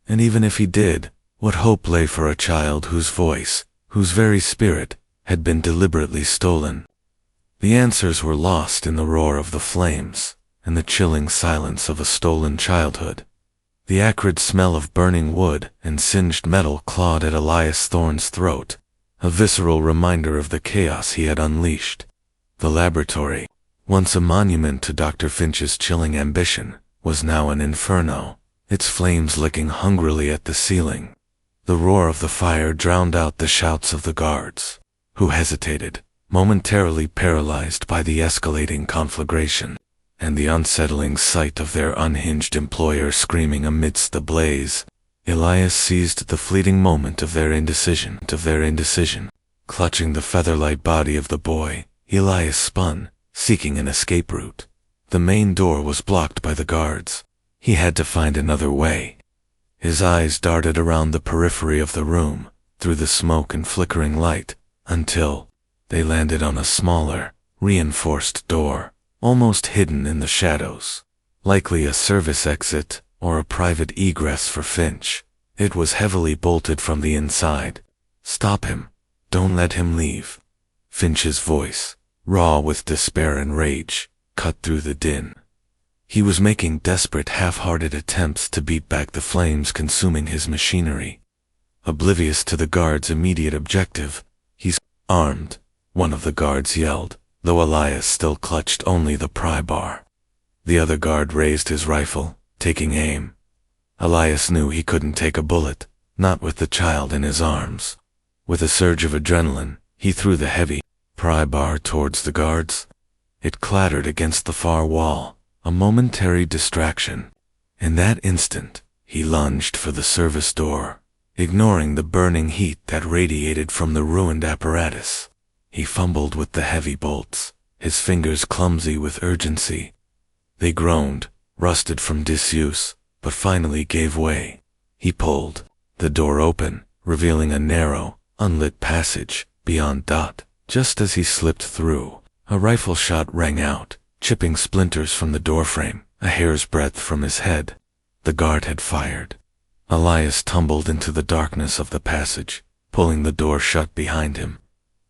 And even if he did, what hope lay for a child whose voice, whose very spirit, had been deliberately stolen? The answers were lost in the roar of the flames, and the chilling silence of a stolen childhood. The acrid smell of burning wood and singed metal clawed at Elias Thorne's throat, a visceral reminder of the chaos he had unleashed. The laboratory, once a monument to Dr. Finch's chilling ambition, was now an inferno, its flames licking hungrily at the ceiling. The roar of the fire drowned out the shouts of the guards, who hesitated, momentarily paralyzed by the escalating conflagration, and the unsettling sight of their unhinged employer screaming amidst the blaze. Elias seized the fleeting moment of their indecision. Clutching the feather-light body of the boy, Elias spun, seeking an escape route. The main door was blocked by the guards. He had to find another way. His eyes darted around the periphery of the room, through the smoke and flickering light, until they landed on a smaller, reinforced door, almost hidden in the shadows. likely a service exit or a private egress for Finch. It was heavily bolted from the inside. "Stop him. Don't let him leave." Finch's voice, raw with despair and rage, cut through the din. He was making desperate, half-hearted attempts to beat back the flames consuming his machinery. Oblivious to the guard's immediate objective, "He's armed," one of the guards yelled, though Elias still clutched only the pry bar. The other guard raised his rifle, taking aim. Elias knew he couldn't take a bullet, not with the child in his arms. With a surge of adrenaline, he threw the heavy pry bar towards the guards. It clattered against the far wall, a momentary distraction. In that instant, he lunged for the service door, ignoring the burning heat that radiated from the ruined apparatus. He fumbled with the heavy bolts, his fingers clumsy with urgency. They groaned, rusted from disuse, but finally gave way. He pulled the door open, revealing a narrow, unlit passage beyond Dot. Just as he slipped through, a rifle shot rang out, chipping splinters from the doorframe, a hair's breadth from his head. The guard had fired. Elias tumbled into the darkness of the passage, pulling the door shut behind him.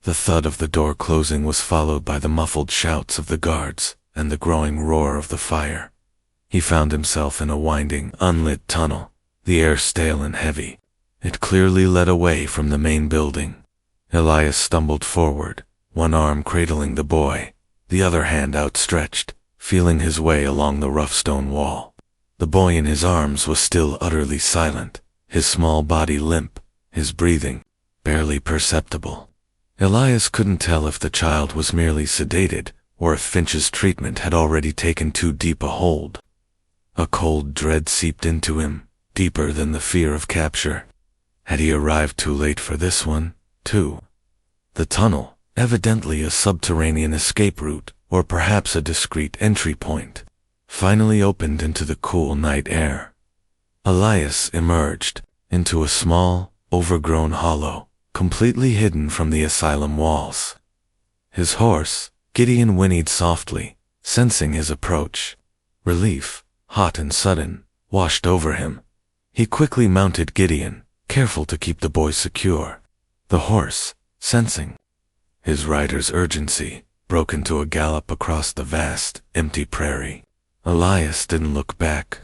The thud of the door closing was followed by the muffled shouts of the guards and the growing roar of the fire. He found himself in a winding, unlit tunnel, the air stale and heavy. It clearly led away from the main building. Elias stumbled forward, one arm cradling the boy, the other hand outstretched, feeling his way along the rough stone wall. The boy in his arms was still utterly silent, his small body limp, his breathing barely perceptible. Elias couldn't tell if the child was merely sedated or if Finch's treatment had already taken too deep a hold. A cold dread seeped into him, deeper than the fear of capture. Had he arrived too late for this one, too? The tunnel, evidently a subterranean escape route, or perhaps a discreet entry point, finally opened into the cool night air. Elias emerged into a small, overgrown hollow, completely hidden from the asylum walls. His horse, Gideon, whinnied softly, sensing his approach. Relief, hot and sudden, washed over him. He quickly mounted Gideon, careful to keep the boy secure. The horse, sensing his rider's urgency, broke into a gallop across the vast, empty prairie. Elias didn't look back.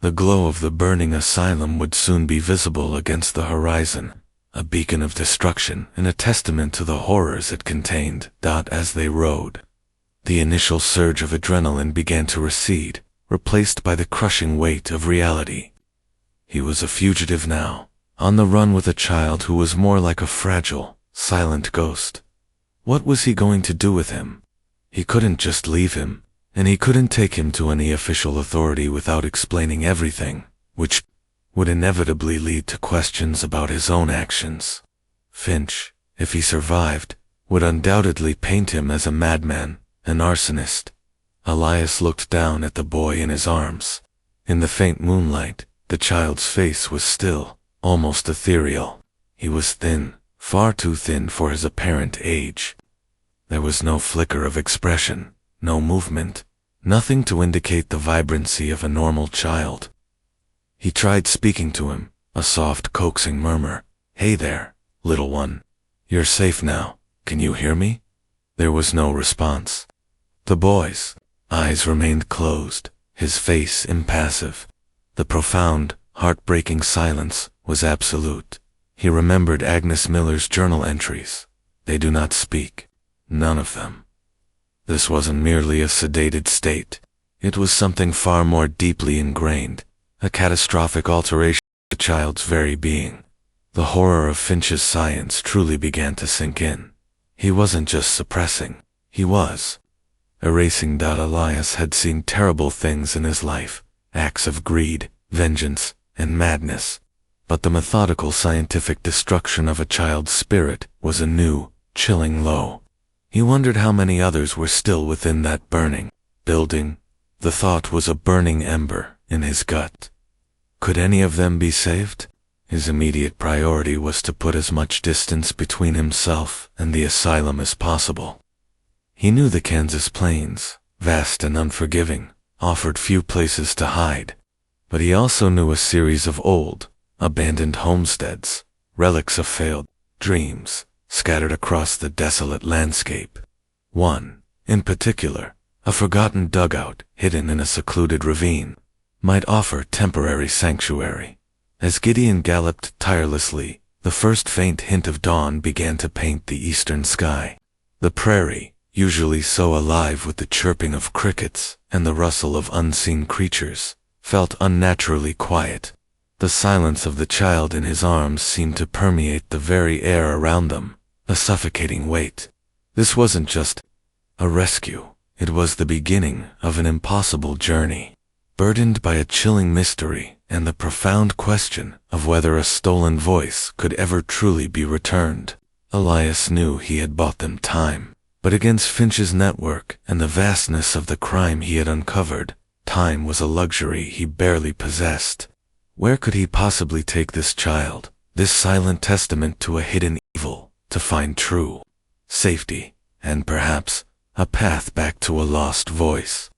The glow of the burning asylum would soon be visible against the horizon, a beacon of destruction and a testament to the horrors it contained. As they rode, the initial surge of adrenaline began to recede, replaced by the crushing weight of reality. He was a fugitive now, on the run with a child who was more like a fragile, silent ghost. What was he going to do with him? He couldn't just leave him, and he couldn't take him to any official authority without explaining everything, which would inevitably lead to questions about his own actions. Finch, if he survived, would undoubtedly paint him as a madman, an arsonist. Elias looked down at the boy in his arms. In the faint moonlight, the child's face was still, almost ethereal. He was thin, far too thin for his apparent age. There was no flicker of expression, no movement, nothing to indicate the vibrancy of a normal child. He tried speaking to him, a soft, coaxing murmur. "Hey there, little one. You're safe now. Can you hear me?" There was no response. The boy's eyes remained closed, his face impassive. The profound, heartbreaking silence was absolute. He remembered Agnes Miller's journal entries. They do not speak. None of them. This wasn't merely a sedated state. It was something far more deeply ingrained, a catastrophic alteration of the child's very being. The horror of Finch's science truly began to sink in. He wasn't just suppressing, he was erasing. Elias had seen terrible things in his life, acts of greed, vengeance, and madness. But the methodical scientific destruction of a child's spirit was a new, chilling low. He wondered how many others were still within that burning building. The thought was a burning ember in his gut. Could any of them be saved? His immediate priority was to put as much distance between himself and the asylum as possible. He knew the Kansas plains, vast and unforgiving, offered few places to hide. But he also knew a series of old, abandoned homesteads, relics of failed dreams, scattered across the desolate landscape. One, in particular, a forgotten dugout hidden in a secluded ravine, might offer temporary sanctuary. As Gideon galloped tirelessly, the first faint hint of dawn began to paint the eastern sky. The prairie, usually so alive with the chirping of crickets and the rustle of unseen creatures, felt unnaturally quiet. The silence of the child in his arms seemed to permeate the very air around them, a suffocating weight. This wasn't just a rescue, it was the beginning of an impossible journey, burdened by a chilling mystery and the profound question of whether a stolen voice could ever truly be returned. Elias knew he had bought them time, but against Finch's network and the vastness of the crime he had uncovered, time was a luxury he barely possessed. Where could he possibly take this child, this silent testament to a hidden evil, to find true safety, and perhaps a path back to a lost voice?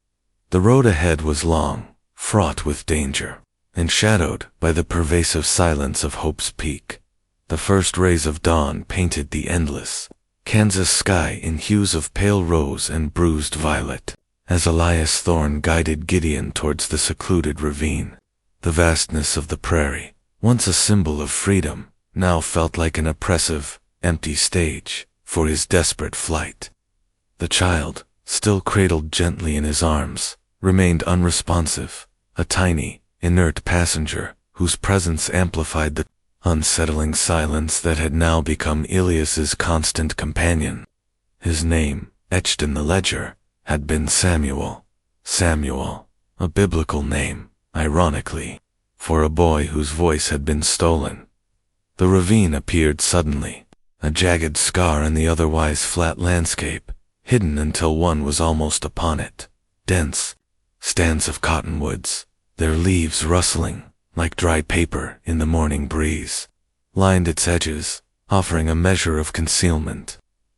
The road ahead was long, fraught with danger, and shadowed by the pervasive silence of Hope's Peak. The first rays of dawn painted the endless Kansas sky in hues of pale rose and bruised violet, as Elias Thorne guided Gideon towards the secluded ravine. The vastness of the prairie, once a symbol of freedom, now felt like an oppressive, empty stage for his desperate flight. The child, still cradled gently in his arms, remained unresponsive, a tiny, inert passenger whose presence amplified the unsettling silence that had now become Elias's constant companion. His name, etched in the ledger, had been Samuel. Samuel, a biblical name, ironically, for a boy whose voice had been stolen. The ravine appeared suddenly, a jagged scar in the otherwise flat landscape, hidden until one was almost upon it. Dense stands of cottonwoods, their leaves rustling like dry paper in the morning breeze, lined its edges, offering a measure of concealment.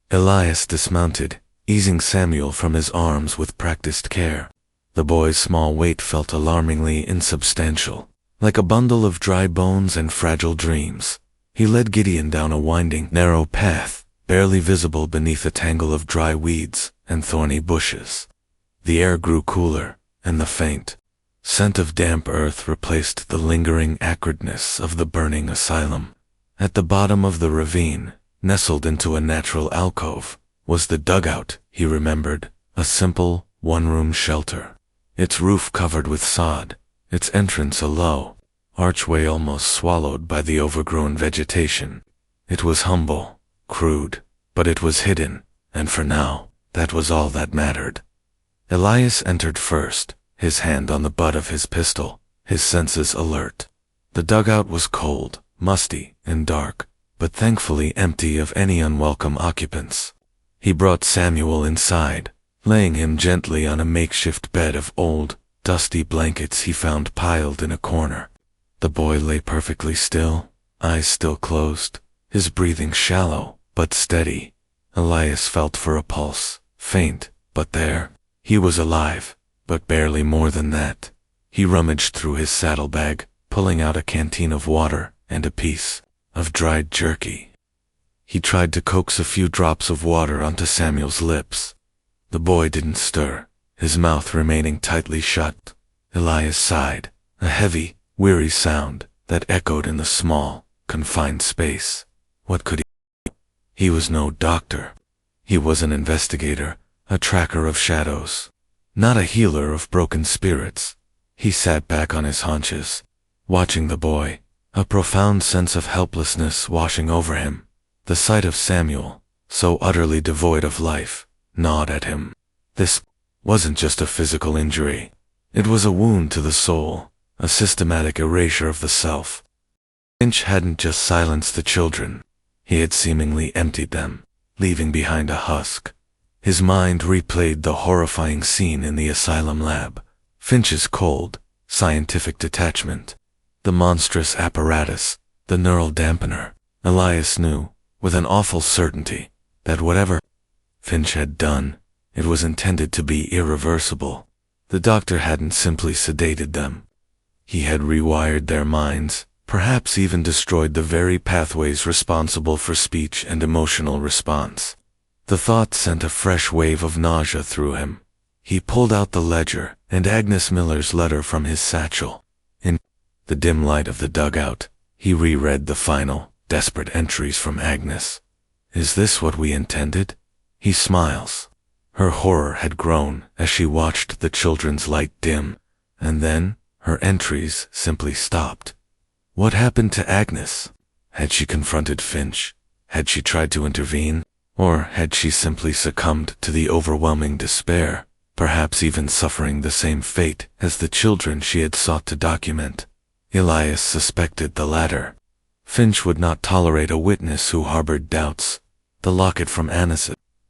Elias dismounted, easing Samuel from his arms with practiced care. The boy's small weight felt alarmingly insubstantial, like a bundle of dry bones and fragile dreams. He led Gideon down a winding, narrow path, barely visible beneath a tangle of dry weeds and thorny bushes. The air grew cooler, and the faint scent of damp earth replaced the lingering acridness of the burning asylum. At the bottom of the ravine, nestled into a natural alcove, was the dugout, he remembered, a simple, one-room shelter. Its roof covered with sod, its entrance a low archway almost swallowed by the overgrown vegetation. It was humble, crude, but it was hidden, and for now, that was all that mattered. Elias entered first, his hand on the butt of his pistol, his senses alert. The dugout was cold, musty, and dark, but thankfully empty of any unwelcome occupants. He brought Samuel inside, laying him gently on a makeshift bed of old, dusty blankets he found piled in a corner. The boy lay perfectly still, eyes still closed, his breathing shallow but steady. Elias felt for a pulse, faint, but there. He was alive, but barely more than that. He rummaged through his saddlebag, pulling out a canteen of water and a piece of dried jerky. He tried to coax a few drops of water onto Samuel's lips. The boy didn't stir, his mouth remaining tightly shut. Elias sighed, a heavy, weary sound that echoed in the small, confined space. What could he do? He was no doctor. He was an investigator, a tracker of shadows, not a healer of broken spirits. He sat back on his haunches, watching the boy, a profound sense of helplessness washing over him. The sight of Samuel, so utterly devoid of life, gnawed at him. This wasn't just a physical injury. It was a wound to the soul, a systematic erasure of the self. Finch hadn't just silenced the children. He had seemingly emptied them, leaving behind a husk. His mind replayed the horrifying scene in the asylum lab. Finch's cold, scientific detachment. The monstrous apparatus, the neural dampener. Elias knew, with an awful certainty, that whatever Finch had done, it was intended to be irreversible. The doctor hadn't simply sedated them. He had rewired their minds, perhaps even destroyed the very pathways responsible for speech and emotional response. The thought sent a fresh wave of nausea through him. He pulled out the ledger and Agnes Miller's letter from his satchel. In the dim light of the dugout, he reread the final, desperate entries from Agnes. Is this what we intended? He smiles. Her horror had grown as she watched the children's light dim, and then her entries simply stopped. What happened to Agnes? Had she confronted Finch? Had she tried to intervene? Or had she simply succumbed to the overwhelming despair, perhaps even suffering the same fate as the children she had sought to document? Elias suspected the latter. Finch would not tolerate a witness who harbored doubts. The locket from Anna's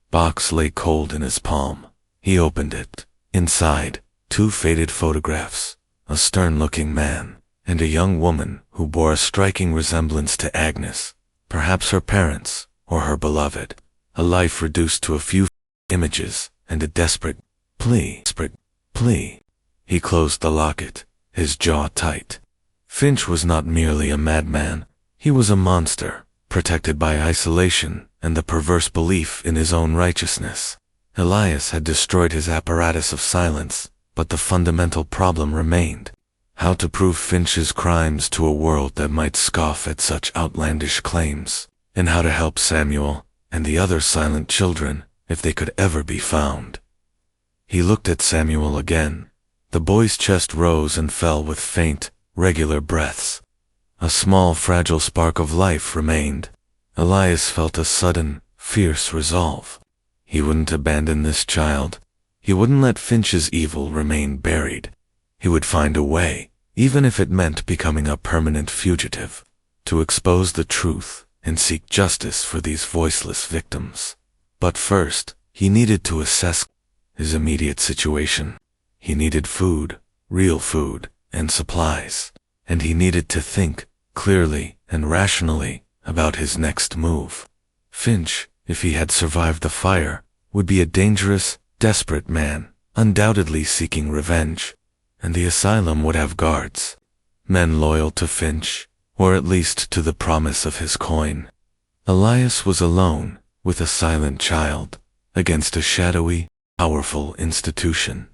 box lay cold in his palm. He opened it. Inside, 2 faded photographs, a stern-looking man, and a young woman who bore a striking resemblance to Agnes, perhaps her parents or her beloved. A life reduced to a few images and a desperate plea. He closed the locket, his jaw tight. Finch was not merely a madman. He was a monster, protected by isolation and the perverse belief in his own righteousness. Elias had destroyed his apparatus of silence, but the fundamental problem remained: how to prove Finch's crimes to a world that might scoff at such outlandish claims, and how to help Samuel and the other silent children if they could ever be found. He looked at Samuel again. The boy's chest rose and fell with faint, regular breaths. A small, fragile spark of life remained. Elias felt a sudden, fierce resolve. He wouldn't abandon this child. He wouldn't let Finch's evil remain buried. He would find a way, even if it meant becoming a permanent fugitive, to expose the truth and seek justice for these voiceless victims. But first, he needed to assess his immediate situation. He needed food, real food, and supplies, and he needed to think clearly and rationally about his next move. Finch, if he had survived the fire, would be a dangerous, desperate man, undoubtedly seeking revenge, and the asylum would have guards, men loyal to Finch, or at least to the promise of his coin. Elias was alone, with a silent child, against a shadowy, powerful institution.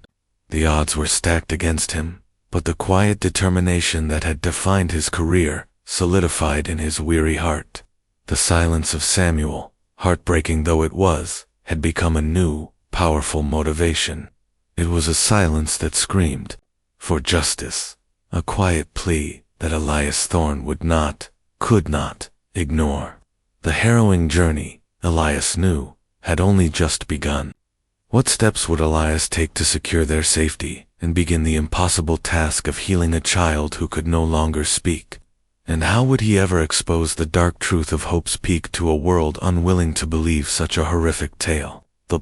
The odds were stacked against him, but the quiet determination that had defined his career solidified in his weary heart. The silence of Samuel, heartbreaking though it was, had become a new, powerful motivation. It was a silence that screamed for justice, a quiet plea that Elias Thorne would not, could not, ignore. The harrowing journey, Elias knew, had only just begun. What steps would Elias take to secure their safety and begin the impossible task of healing a child who could no longer speak? And how would he ever expose the dark truth of Hope's Peak to a world unwilling to believe such a horrific tale? The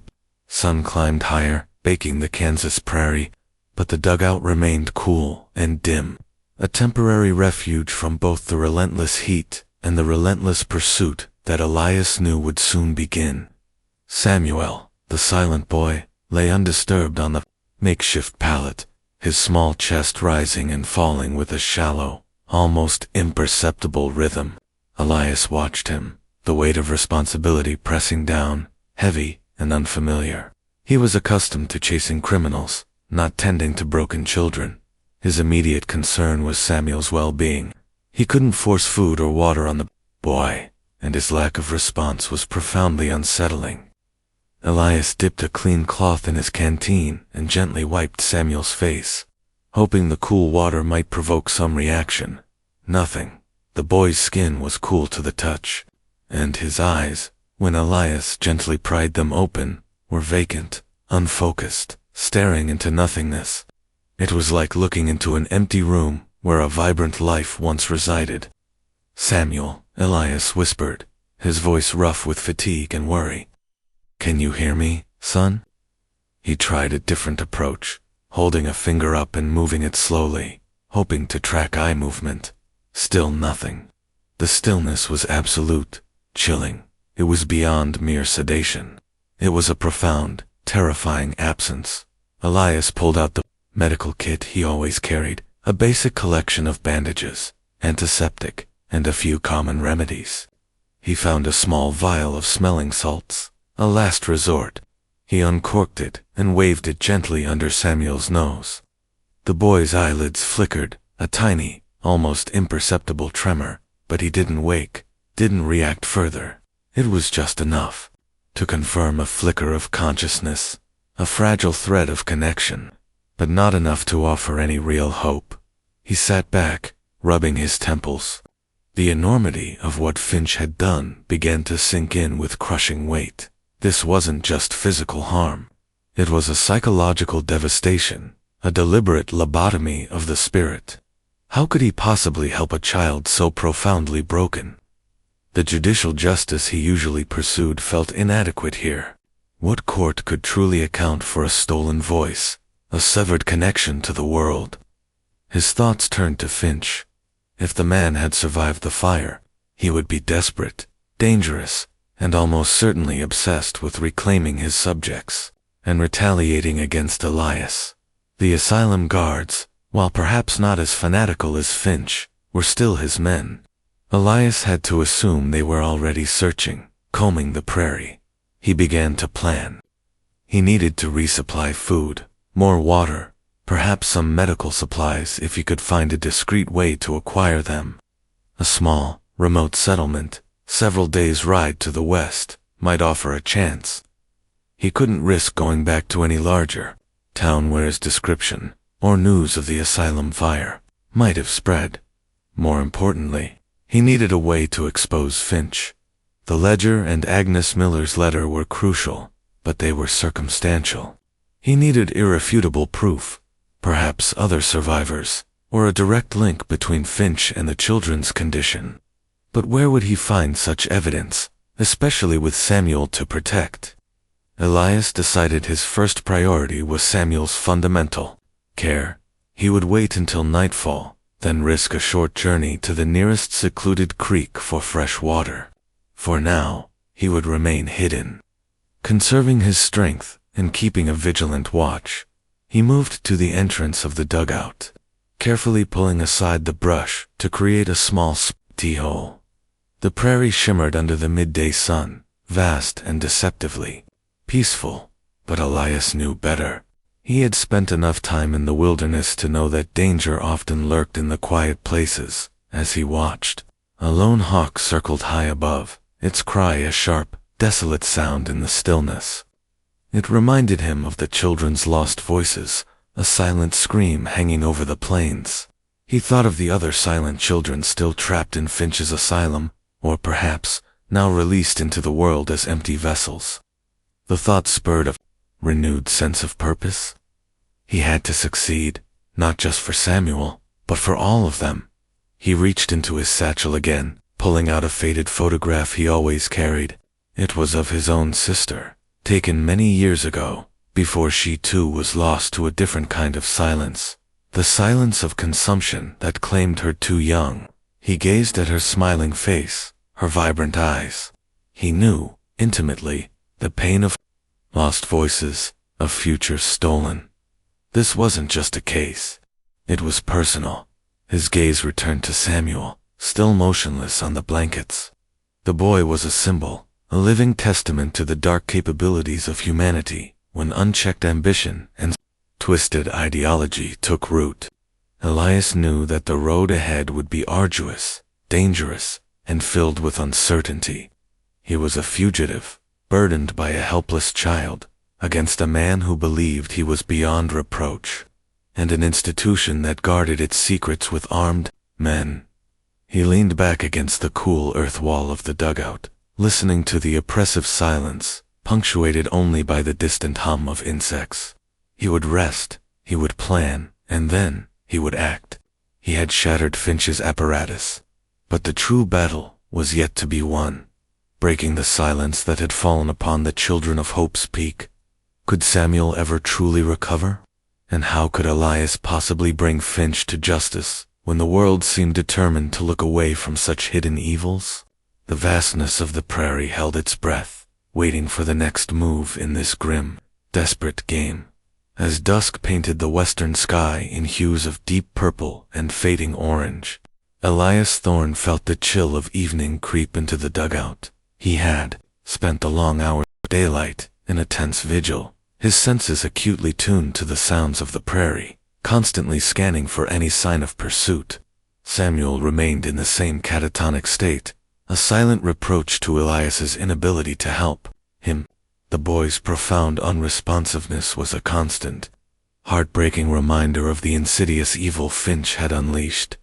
sun climbed higher, baking the Kansas prairie, but the dugout remained cool and dim, a temporary refuge from both the relentless heat and the relentless pursuit that Elias knew would soon begin. Samuel, the silent boy, lay undisturbed on the makeshift pallet, his small chest rising and falling with a shallow, almost imperceptible rhythm. Elias watched him, the weight of responsibility pressing down, heavy and unfamiliar. He was accustomed to chasing criminals, not tending to broken children. His immediate concern was Samuel's well-being. He couldn't force food or water on the boy, and his lack of response was profoundly unsettling. Elias dipped a clean cloth in his canteen and gently wiped Samuel's face, hoping the cool water might provoke some reaction. Nothing. The boy's skin was cool to the touch, and his eyes, when Elias gently pried them open, were vacant, unfocused, staring into nothingness. It was like looking into an empty room where a vibrant life once resided. "Samuel," Elias whispered, his voice rough with fatigue and worry. "Can you hear me, son?" He tried a different approach, holding a finger up and moving it slowly, hoping to track eye movement. Still nothing. The stillness was absolute, chilling. It was beyond mere sedation. It was a profound, terrifying absence. Elias pulled out the medical kit he always carried, a basic collection of bandages, antiseptic, and a few common remedies. He found a small vial of smelling salts, a last resort. He uncorked it and waved it gently under Samuel's nose. The boy's eyelids flickered, a tiny, almost imperceptible tremor, but he didn't wake, didn't react further. It was just enough to confirm a flicker of consciousness, a fragile thread of connection, but not enough to offer any real hope. He sat back, rubbing his temples. The enormity of what Finch had done began to sink in with crushing weight. This wasn't just physical harm. It was a psychological devastation, a deliberate lobotomy of the spirit. How could he possibly help a child so profoundly broken? The judicial justice he usually pursued felt inadequate here. What court could truly account for a stolen voice, a severed connection to the world? His thoughts turned to Finch. If the man had survived the fire, he would be desperate, dangerous, and almost certainly obsessed with reclaiming his subjects and retaliating against Elias. The asylum guards, while perhaps not as fanatical as Finch, were still his men. Elias had to assume they were already searching, combing the prairie. He began to plan. He needed to resupply food, more water, perhaps some medical supplies if he could find a discreet way to acquire them. A small, remote settlement, several days' ride to the west, might offer a chance. He couldn't risk going back to any larger town where his description, or news of the asylum fire, might have spread. More importantly, he needed a way to expose Finch. The ledger and Agnes Miller's letter were crucial, but they were circumstantial. He needed irrefutable proof, perhaps other survivors, or a direct link between Finch and the children's condition. But where would he find such evidence, especially with Samuel to protect? Elias decided his first priority was Samuel's fundamental care. He would wait until nightfall, then risk a short journey to the nearest secluded creek for fresh water. For now, he would remain hidden. Conserving his strength and keeping a vigilant watch, he moved to the entrance of the dugout, carefully pulling aside the brush to create a small spitty hole. The prairie shimmered under the midday sun, vast and deceptively peaceful, but Elias knew better. He had spent enough time in the wilderness to know that danger often lurked in the quiet places. As he watched, a lone hawk circled high above, its cry a sharp, desolate sound in the stillness. It reminded him of the children's lost voices, a silent scream hanging over the plains. He thought of the other silent children still trapped in Finch's asylum, or perhaps now released into the world as empty vessels. The thought spurred a renewed sense of purpose. He had to succeed, not just for Samuel, but for all of them. He reached into his satchel again, pulling out a faded photograph he always carried. It was of his own sister, taken many years ago, before she too was lost to a different kind of silence, the silence of consumption that claimed her too young. He gazed at her smiling face, her vibrant eyes. He knew, intimately, the pain of lost voices, of futures stolen. This wasn't just a case. It was personal. His gaze returned to Samuel, still motionless on the blankets. The boy was a symbol, a living testament to the dark capabilities of humanity when unchecked ambition and twisted ideology took root. Elias knew that the road ahead would be arduous, dangerous, and filled with uncertainty. He was a fugitive, burdened by a helpless child, against a man who believed he was beyond reproach, and an institution that guarded its secrets with armed men. He leaned back against the cool earth wall of the dugout, listening to the oppressive silence, punctuated only by the distant hum of insects. He would rest, he would plan, and then he would act. He had shattered Finch's apparatus, but the true battle was yet to be won. Breaking the silence that had fallen upon the children of Hope's Peak. Could Samuel ever truly recover? And how could Elias possibly bring Finch to justice when the world seemed determined to look away from such hidden evils? The vastness of the prairie held its breath, waiting for the next move in this grim, desperate game. as dusk painted the western sky in hues of deep purple and fading orange. Elias Thorne felt the chill of evening creep into the dugout. He had spent the long hours of daylight in a tense vigil, his senses acutely tuned to the sounds of the prairie, constantly scanning for any sign of pursuit. Samuel remained in the same catatonic state, a silent reproach to Elias's inability to help him. The boy's profound unresponsiveness was a constant, heartbreaking reminder of the insidious evil Finch had unleashed.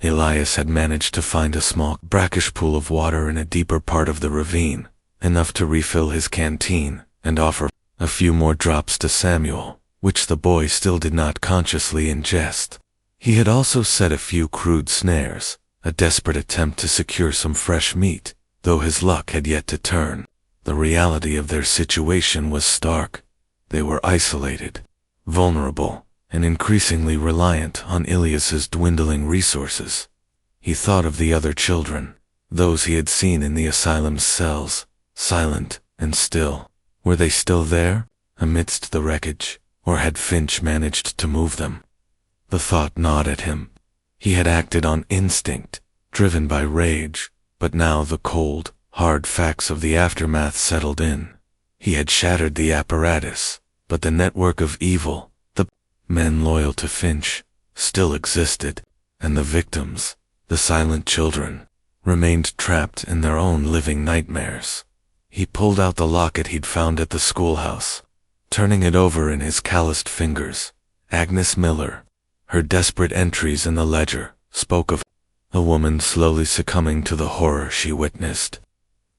Elias had managed to find a small, brackish pool of water in a deeper part of the ravine, enough to refill his canteen and offer a few more drops to Samuel, which the boy still did not consciously ingest. He had also set a few crude snares, a desperate attempt to secure some fresh meat, though his luck had yet to turn. The reality of their situation was stark. They were isolated, vulnerable, and increasingly reliant on Ilias's dwindling resources. He thought of the other children, those he had seen in the asylum's cells, silent and still. Were they still there, amidst the wreckage, or had Finch managed to move them? The thought gnawed at him. He had acted on instinct, driven by rage, but now the cold, hard facts of the aftermath settled in. He had shattered the apparatus, but the network of evil, the men loyal to Finch, still existed, and the victims, the silent children, remained trapped in their own living nightmares. He pulled out the locket he'd found at the schoolhouse, turning it over in his calloused fingers. Agnes Miller, her desperate entries in the ledger, spoke of a woman slowly succumbing to the horror she witnessed.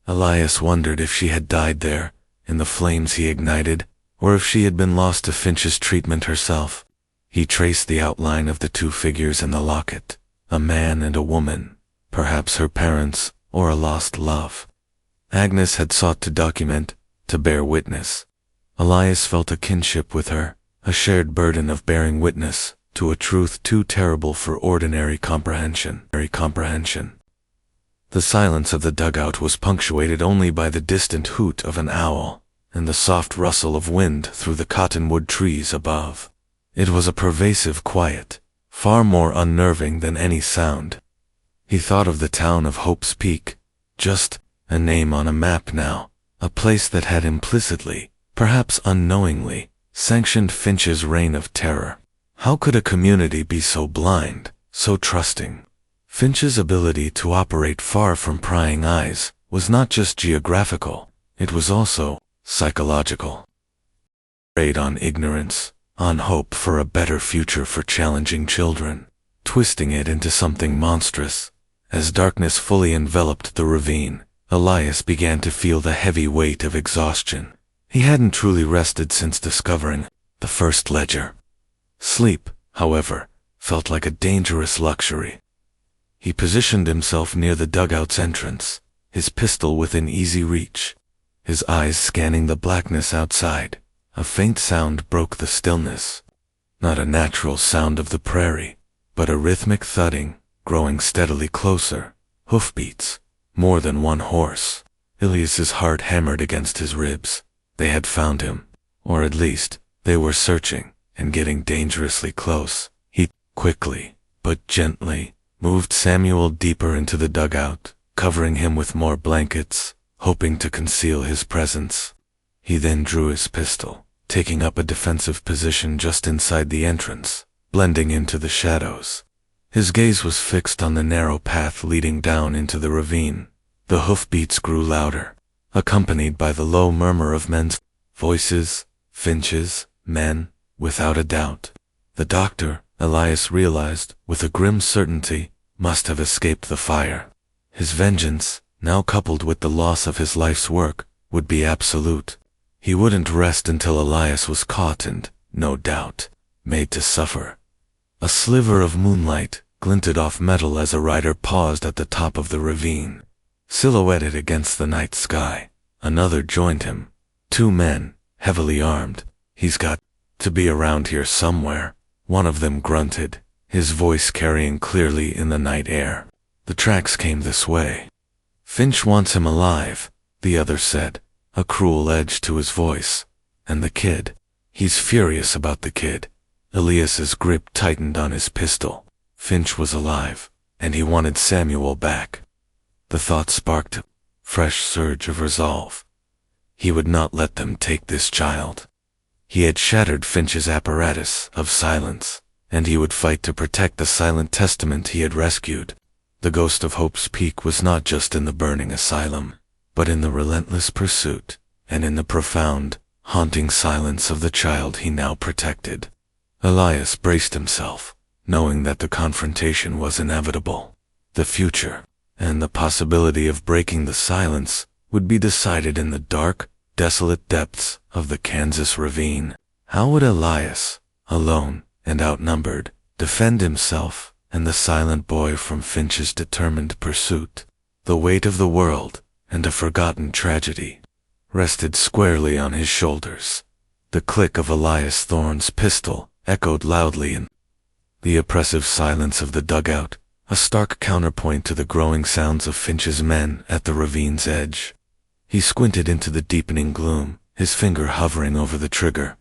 Elias wondered if she had died there, in the flames he ignited, or if she had been lost to Finch's treatment herself. He traced the outline of the two figures in the locket, a man and a woman, perhaps her parents or a lost love. Agnes had sought to document, to bear witness. Elias felt a kinship with her, a shared burden of bearing witness to a truth too terrible for ordinary comprehension. The silence of the dugout was punctuated only by the distant hoot of an owl and the soft rustle of wind through the cottonwood trees above. It was a pervasive quiet, far more unnerving than any sound. He thought of the town of Hope's Peak, just a name on a map now, a place that had implicitly, perhaps unknowingly, sanctioned Finch's reign of terror. How could a community be so blind, so trusting? Finch's ability to operate far from prying eyes was not just geographical, it was also psychological. Preyed on ignorance, on hope for a better future for challenging children, twisting it into something monstrous. As darkness fully enveloped the ravine, Elias began to feel the heavy weight of exhaustion. He hadn't truly rested since discovering the first ledger. Sleep, however, felt like a dangerous luxury. He positioned himself near the dugout's entrance, his pistol within easy reach, his eyes scanning the blackness outside. A faint sound broke the stillness. Not a natural sound of the prairie, but a rhythmic thudding, growing steadily closer. Hoofbeats. More than one horse. Ilias's heart hammered against his ribs. They had found him. Or at least, they were searching, and getting dangerously close. He, quickly, but gently, moved Samuel deeper into the dugout, covering him with more blankets, hoping to conceal his presence. He then drew his pistol, taking up a defensive position just inside the entrance, blending into the shadows. His gaze was fixed on the narrow path leading down into the ravine. The hoofbeats grew louder, accompanied by the low murmur of men's voices, Finch's, men, without a doubt. The doctor, Elias realized, with a grim certainty, must have escaped the fire. His vengeance, now coupled with the loss of his life's work, would be absolute. He wouldn't rest until Elias was caught and, no doubt, made to suffer. A sliver of moonlight glinted off metal as a rider paused at the top of the ravine. Silhouetted against the night sky, another joined him. Two men, heavily armed. "He's got to be around here somewhere," one of them grunted, his voice carrying clearly in the night air. "The tracks came this way." "Finch wants him alive," the other said, a cruel edge to his voice. "And the kid, He's furious about the kid. Elias's grip tightened on his pistol. Finch was alive, and he wanted Samuel back. The thought sparked a fresh surge of resolve. He would not let them take this child. He had shattered Finch's apparatus of silence, and he would fight to protect the silent testament he had rescued. The ghost of Hope's Peak was not just in the burning asylum, but in the relentless pursuit, and in the profound, haunting silence of the child he now protected. Elias braced himself, knowing that the confrontation was inevitable. The future, and the possibility of breaking the silence, would be decided in the dark, desolate depths of the Kansas ravine. How would Elias, alone and outnumbered, defend himself and the silent boy from Finch's determined pursuit? The weight of the world and a forgotten tragedy rested squarely on his shoulders. The click of Elias Thorne's pistol echoed loudly in the oppressive silence of the dugout, a stark counterpoint to the growing sounds of Finch's men at the ravine's edge. He squinted into the deepening gloom, his finger hovering over the trigger.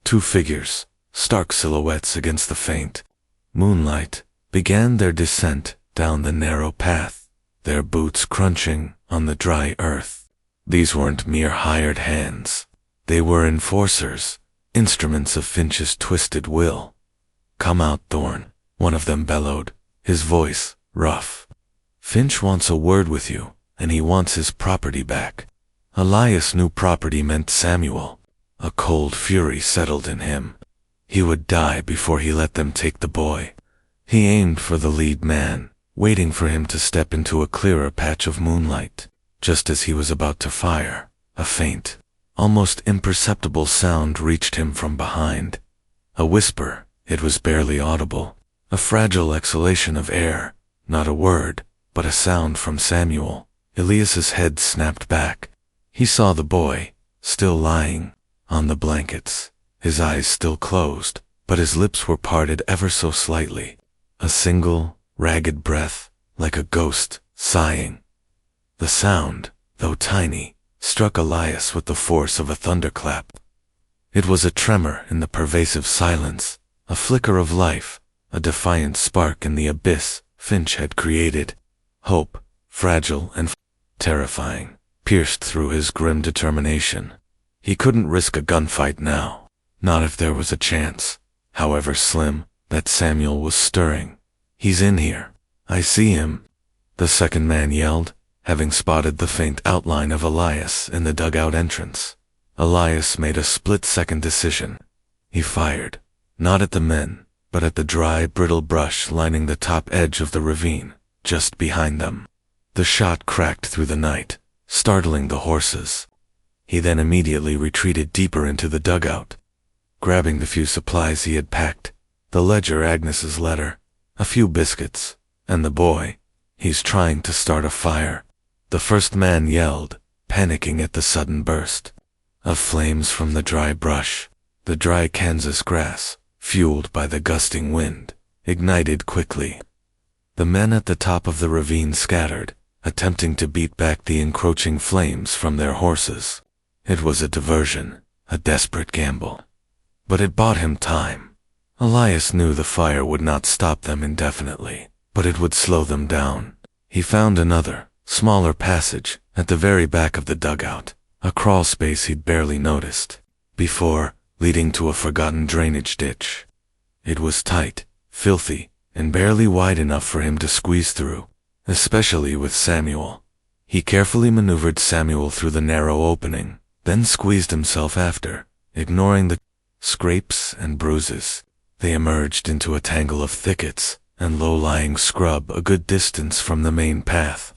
Two figures, stark silhouettes against the faint moonlight, began their descent down the narrow path, their boots crunching on the dry earth. These weren't mere hired hands. They were enforcers, instruments of Finch's twisted will. "Come out, Thorne," one of them bellowed, his voice rough. "Finch wants a word with you, and he wants his property back." Elias knew property meant Samuel. A cold fury settled in him. He would die before he let them take the boy. He aimed for the lead man, waiting for him to step into a clearer patch of moonlight. Just as he was about to fire, a faint, almost imperceptible sound reached him from behind. A whisper, it was barely audible, a fragile exhalation of air, not a word, but a sound from Samuel. Elias's head snapped back. He saw the boy, still lying on the blankets, his eyes still closed, but his lips were parted ever so slightly. A single, ragged breath, like a ghost, sighing. The sound, though tiny, struck Elias with the force of a thunderclap. It was a tremor in the pervasive silence, a flicker of life, a defiant spark in the abyss Finch had created. Hope, fragile and terrifying, pierced through his grim determination. He couldn't risk a gunfight now, not if there was a chance, however slim, that Samuel was stirring. "He's in here. I see him," the second man yelled, having spotted the faint outline of Elias in the dugout entrance. Elias made a split-second decision. He fired, not at the men, but at the dry, brittle brush lining the top edge of the ravine, just behind them. The shot cracked through the night, startling the horses. He then immediately retreated deeper into the dugout, grabbing the few supplies he had packed, the ledger, Agnes's letter, a few biscuits, and the boy. "He's trying to start a fire," the first man yelled, panicking at the sudden burst of flames from the dry brush. The dry Kansas grass, fueled by the gusting wind, ignited quickly. The men at the top of the ravine scattered, attempting to beat back the encroaching flames from their horses. It was a diversion, a desperate gamble. But it bought him time. Elias knew the fire would not stop them indefinitely, but it would slow them down. He found another, smaller passage at the very back of the dugout, a crawl space he'd barely noticed before, leading to a forgotten drainage ditch. It was tight, filthy, and barely wide enough for him to squeeze through, especially with Samuel. He carefully maneuvered Samuel through the narrow opening, then squeezed himself after, ignoring the scrapes and bruises. They emerged into a tangle of thickets and low-lying scrub a good distance from the main path.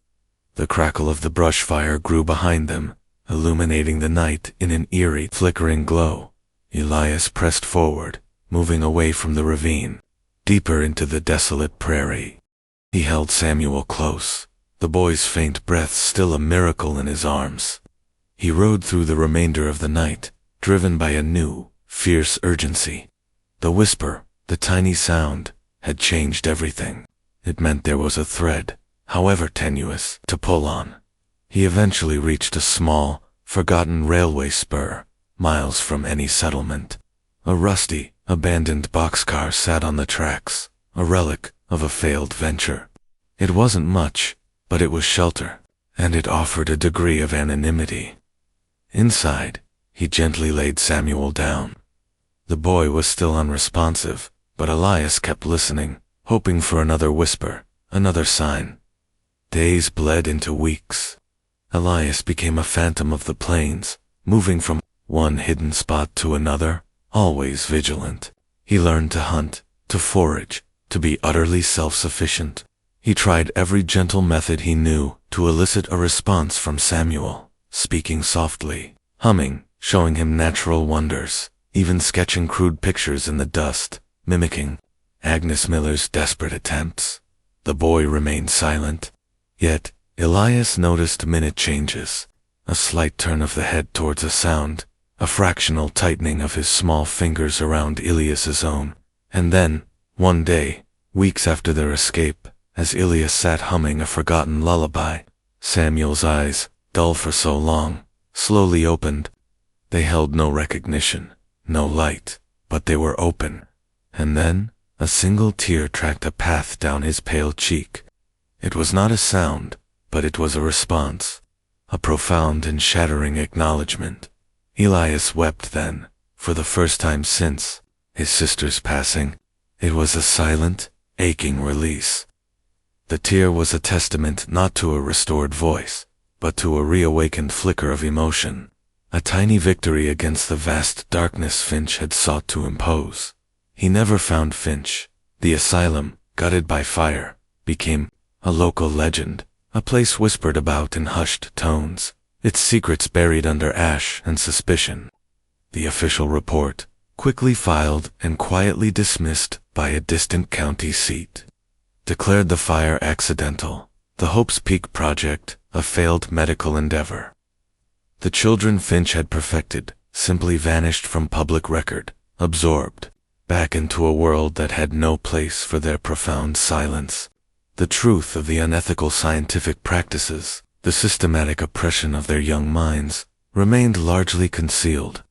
The crackle of the brush fire grew behind them, illuminating the night in an eerie, flickering glow. Elias pressed forward, moving away from the ravine, deeper into the desolate prairie. He held Samuel close, the boy's faint breath still a miracle in his arms. He rode through the remainder of the night, driven by a new, fierce urgency. The whisper, the tiny sound, had changed everything. It meant there was a thread, however tenuous, to pull on. He eventually reached a small, forgotten railway spur, miles from any settlement. A rusty, abandoned boxcar sat on the tracks, a relic of a failed venture. It wasn't much, but it was shelter, and it offered a degree of anonymity. Inside, he gently laid Samuel down. The boy was still unresponsive, but Elias kept listening, hoping for another whisper, another sign. Days bled into weeks. Elias became a phantom of the plains, moving from one hidden spot to another, always vigilant. He learned to hunt, to forage, to be utterly self-sufficient. He tried every gentle method he knew to elicit a response from Samuel, speaking softly, humming, showing him natural wonders, even sketching crude pictures in the dust, mimicking Agnes Miller's desperate attempts. The boy remained silent. Yet, Elias noticed minute changes, a slight turn of the head towards a sound, a fractional tightening of his small fingers around Elias's own, and then, one day, weeks after their escape, as Elias sat humming a forgotten lullaby, Samuel's eyes, dull for so long, slowly opened. They held no recognition, no light, but they were open. And then, a single tear tracked a path down his pale cheek. It was not a sound, but it was a response, a profound and shattering acknowledgement. Elias wept then, for the first time since his sister's passing. It was a silent, aching release. The tear was a testament not to a restored voice, but to a reawakened flicker of emotion, a tiny victory against the vast darkness Finch had sought to impose. He never found Finch. The asylum, gutted by fire, became a local legend, a place whispered about in hushed tones, its secrets buried under ash and suspicion. The official report, quickly filed and quietly dismissed by a distant county seat, declared the fire accidental, the Hope's Peak project a failed medical endeavor. The children Finch had perfected simply vanished from public record, absorbed back into a world that had no place for their profound silence. The truth of the unethical scientific practices, the systematic oppression of their young minds, remained largely concealed,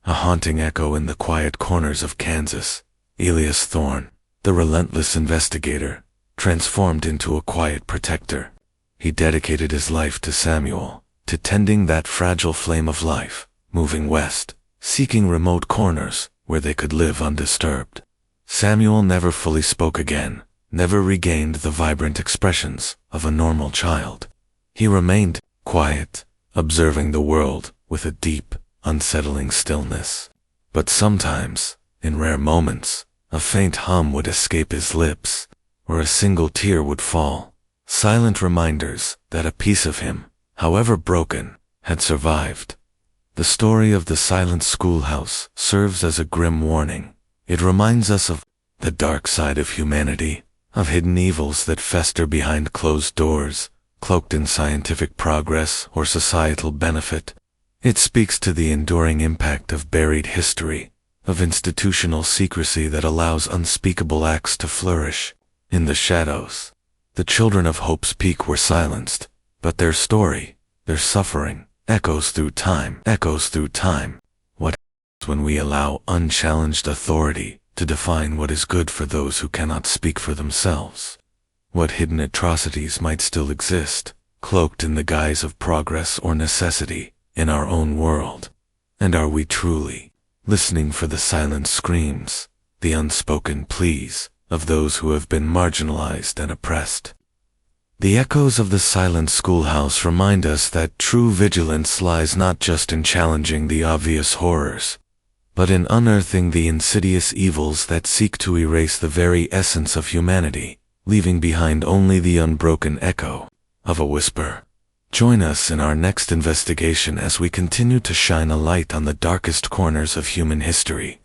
a haunting echo in the quiet corners of Kansas. Elias Thorne, the relentless investigator, transformed into a quiet protector. He dedicated his life to Samuel, to tending that fragile flame of life, moving west, seeking remote corners where they could live undisturbed. Samuel never fully spoke again, never regained the vibrant expressions of a normal child. He remained quiet, observing the world with a deep, unsettling stillness. But sometimes, in rare moments, a faint hum would escape his lips, or a single tear would fall, silent reminders that a piece of him, however broken, had survived. The story of the silent schoolhouse serves as a grim warning. It reminds us of the dark side of humanity, of hidden evils that fester behind closed doors, cloaked in scientific progress or societal benefit. It speaks to the enduring impact of buried history, of institutional secrecy that allows unspeakable acts to flourish. In the shadows, the children of Hope's Peak were silenced, but their story, their suffering, echoes through time. What happens when we allow unchallenged authority to define what is good for those who cannot speak for themselves? What hidden atrocities might still exist, cloaked in the guise of progress or necessity, in our own world? And are we truly listening for the silent screams, the unspoken pleas of those who have been marginalized and oppressed? The echoes of the silent schoolhouse remind us that true vigilance lies not just in challenging the obvious horrors, but in unearthing the insidious evils that seek to erase the very essence of humanity, leaving behind only the unbroken echo of a whisper. Join us in our next investigation as we continue to shine a light on the darkest corners of human history.